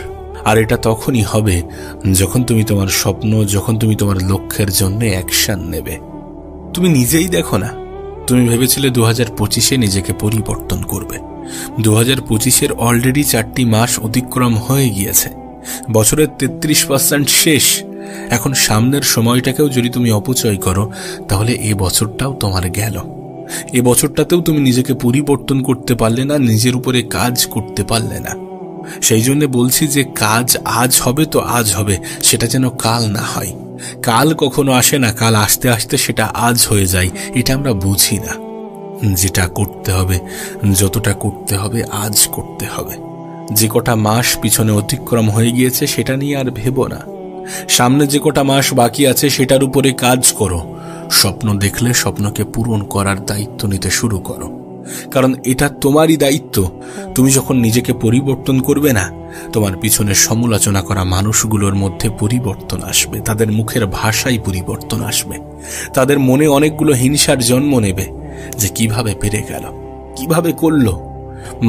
আর এটা তখনই হবে যখন তুমি তোমার স্বপ্ন, যখন তুমি তোমার লক্ষ্যের জন্য অ্যাকশন নেবে। তুমি নিজেই দেখো না, তুমি ভেবেছিলে 2025-এ নিজেকে পরিবর্তন করবে। 2025-এর অলরেডি 4টি মাস অতিক্রম হয়ে গিয়েছে, বছরের 33% শেষ। এখন সামনের সময়টাকেও যদি তুমি অপচয় করো তাহলে এ বছরটাও তোমার গেল। এ বছরটাতেও তুমি নিজেকে পরিবর্তন করতে পারলে না, নিজের উপরে কাজ করতে পারলে না। সেই জন্য বলছি যে কাজ আজ হবে তো আজ হবে, সেটা যেন কাল না হয়। কাল কখনো আসে না, কাল আসতে আসতে সেটা আজ হয়ে যায়। এটা আমরা বুঝি না। যেটা করতে হবে, যতটা করতে হবে আজ করতে হবে। যে কটা মাস পিছনে অতিক্রম হয়ে গিয়েছে সেটা নিয়ে আর ভেবো না। সামনে যে কটা মাস বাকি আছে সেটার উপরে কাজ করো। স্বপ্ন দেখলে স্বপ্নকে পূরণ করার দায়িত্ব নিতে শুরু করো, কারণ এটা তোমারই দায়িত্ব। তুমি যখন নিজেকে পরিবর্তন করবে না, তোমার পিছনে সমালোচনা করা মানুষগুলোর মধ্যে পরিবর্তন আসবে, তাদের মুখের ভাষায় পরিবর্তন আসবে, তাদের মনে অনেকগুলো হিংসার জন্ম নেবে যে কিভাবে পেরে গেল, কিভাবে করলো।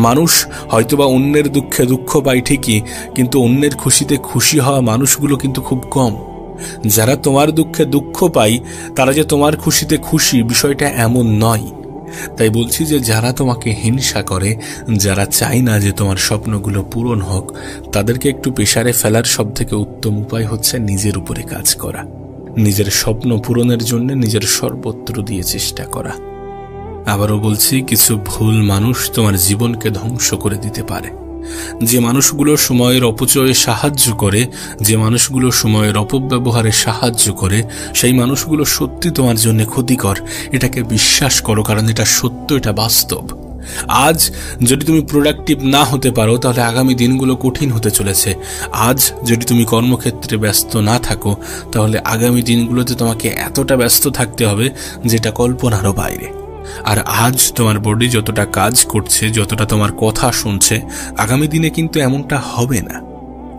মানুষ হয়তোবা অন্যের দুঃখে দুঃখ পায় ঠিকই, কিন্তু অন্যের খুশিতে খুশি হওয়া মানুষগুলো কিন্তু খুব কম। যারা তোমার দুঃখে দুঃখ পায় তারা যে তোমার খুশিতে খুশি, বিষয়টা এমন নয়। তাই বলছি যে যারা তোমাকে হিংসা করে, যারা চায় না যে তোমার স্বপ্নগুলো পূরণ হোক, তাদেরকে একটু প্রেসারে ফেলার সবথেকে উত্তম উপায় হচ্ছে নিজের উপরে কাজ করা, নিজের স্বপ্ন পূরণের জন্য নিজের সর্বত্র দিয়ে চেষ্টা করা। আবারও বলছি, কিছু ভুল মানুষ তোমার জীবনকে ধ্বংস করে দিতে পারে। যে মানুষগুলো সময়ের অপচয়ে সাহায্য করে, যে মানুষগুলো সময়ের অপব্যবহারে সাহায্য করে, সেই মানুষগুলো সত্যি তোমার জন্য ক্ষতিকর। এটাকে বিশ্বাস করো, কারণ এটা সত্য, এটা বাস্তব। আজ যদি তুমি প্রোডাক্টিভ না হতে পারো তাহলে আগামী দিনগুলো কঠিন হতে চলেছে। আজ যদি তুমি কর্মক্ষেত্রে ব্যস্ত না থাকো তাহলে আগামী দিনগুলোতে তোমাকে এতটা ব্যস্ত থাকতে হবে যেটা কল্পনারও বাইরে। আর আজ তোমার বডি যতটা কাজ করছে, যতটা তোমার কথা শুনছে, আগামী দিনে কিন্তু এমনটা হবে না।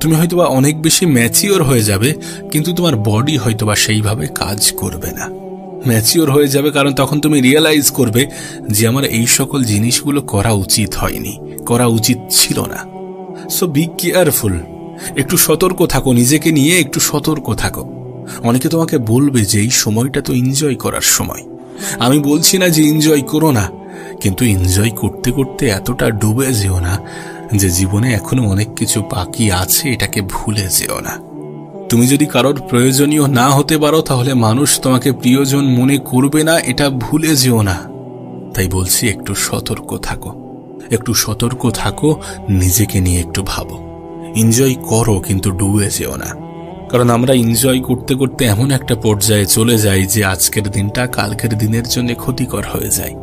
তুমি হয়তোবা অনেক বেশি ম্যাচিওর হয়ে যাবে, কিন্তু তোমার বডি হয়তোবা সেইভাবে কাজ করবে না। ম্যাচিওর হয়ে যাবে কারণ তখন তুমি রিয়েলাইজ করবে যে আমার এই সকল জিনিসগুলো করা উচিত হয়নি, করা উচিত ছিল না। সো বি কেয়ারফুল, একটু সতর্ক থাকো, নিজেকে নিয়ে একটু সতর্ক থাকো। অনেকে তোমাকে বলবে যে এই সময়টা তো এনজয় করার সময়। আমি বলছি না যে এনজয় করো না, কিন্তু এনজয় করতে করতে এতটা ডুবে যেও না যে জীবনে এখনো অনেক কিছু বাকি আছে, এটাকে ভুলে যেও না। তুমি যদি কারোর প্রয়োজনীয় না হতে পারো তাহলে মানুষ তোমাকে প্রিয়জন মনে করবে না, এটা ভুলে যেও না। তাই বলছি একটু সতর্ক থাকো, একটু সতর্ক থাকো, নিজেকে নিয়ে একটু ভাবো। এনজয় করো কিন্তু ডুবে যেও না, কারণ আমরা এনজয় করতে করতে এমন একটা পর্যায়ে চলে যাই যে আজকের দিনটা কালকের দিনের জন্য ক্ষতিকর হয়ে যায়।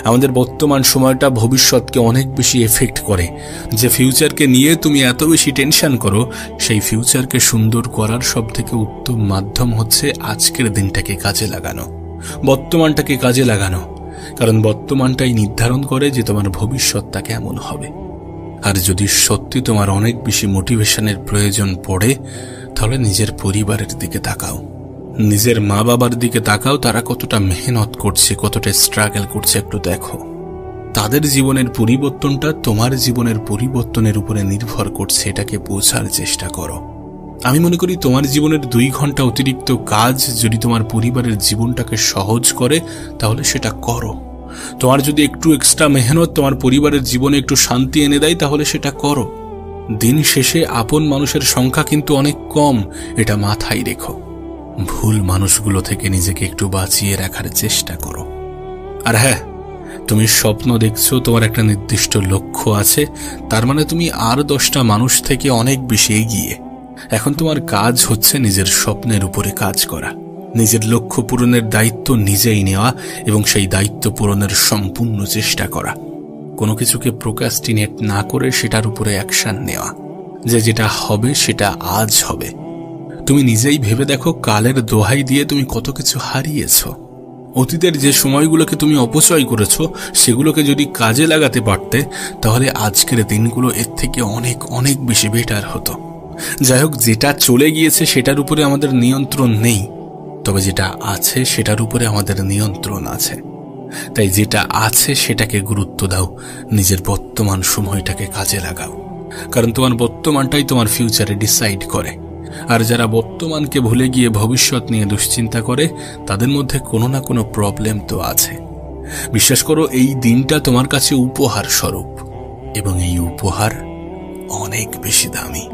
আমাদের বর্তমান সময়টা ভবিষ্যৎকে অনেক বেশি এফেক্ট করে। যে ফিউচারকে নিয়ে তুমি এত বেশি টেনশন করো, সেই ফিউচারকে সুন্দর করার সবথেকে উত্তম মাধ্যম হচ্ছে আজকের দিনটাকে কাজে লাগানো, বর্তমানটাকে কাজে লাগানো। কারণ বর্তমানটাই নির্ধারণ করে যে তোমার ভবিষ্যৎটা কেমন হবে। আর যদি সত্যি তোমার অনেক বেশি মোটিভেশনের প্রয়োজন পড়ে তাহলে নিজের পরিবারের দিকে তাকাও, নিজের মা বাবার দিকে তাকাও, তারা কতটা মেহনত করছে, কতটা স্ট্রাগল করছে একটু দেখো। তাদের জীবনের পরিবর্তনটা তোমার জীবনের পরিবর্তনের উপরে নির্ভর করছে, এটাকে বোঝার চেষ্টা করো। আমি মনে করি তোমার জীবনের 2 ঘন্টা অতিরিক্ত কাজ যদি তোমার পরিবারের জীবনটাকে সহজ করে, তাহলে সেটা করো। তোমার যদি একটু এক্সট্রা মেহনত তোমার পরিবারের জীবনে একটু শান্তি এনে দেয়, তাহলে সেটা করো। দিন শেষে আপন মানুষের সংখ্যা কিন্তু অনেক কম, এটা মাথায় রেখো। ভুল মানুষগুলো থেকে নিজেকে একটু বাঁচিয়ে রাখার চেষ্টা করো। আর হ্যাঁ, তুমি স্বপ্ন দেখছো, তোমার একটা নির্দিষ্ট লক্ষ্য আছে, তার মানে তুমি আর 10টা মানুষ থেকে অনেক বেশি এগিয়ে। এখন তোমার কাজ হচ্ছে নিজের স্বপ্নের উপরে কাজ করা, নিজের লক্ষ্য পূরণের দায়িত্ব নিজেই নেওয়া এবং সেই দায়িত্ব পূরণের সম্পূর্ণ চেষ্টা করা। কোনো কিছুকে প্রোক্রাস্টিনেট না করে সেটার উপরে অ্যাকশন নেওয়া, যেটা হবে সেটা আজ হবে। তুমি নিজেই ভেবে দেখো, কালের দোহাই দিয়ে তুমি কত কিছু হারিয়েছ। অতীতের যে সময়গুলোকে তুমি অপচয় করেছো, সেগুলোকে যদি কাজে লাগাতে পারতে, তাহলে আজকের দিনগুলো এর থেকে অনেক অনেক বেশি বেটার হতো। যাই হোক, যেটা চলে গিয়েছে সেটার উপরে আমাদের নিয়ন্ত্রণ নেই, তবে যেটা আছে সেটার উপরে আমাদের নিয়ন্ত্রণ আছে। তাই যেটা আছে সেটাকে গুরুত্ব দাও, নিজের বর্তমান সময়টাকে কাজে লাগাও, কারণ তোমার বর্তমানটাই তোমার ফিউচারে ডিসাইড করে। আর যারা বর্তমানকে ভুলে গিয়ে ভবিষ্যৎ নিয়ে দুশ্চিন্তা করে, তাদের মধ্যে কোনো না কোনো প্রবলেম তো আছে। বিশ্বাস করো, এই দিনটা তোমার কাছে উপহার স্বরূপ, এবং এই উপহার অনেক বেশি দামি।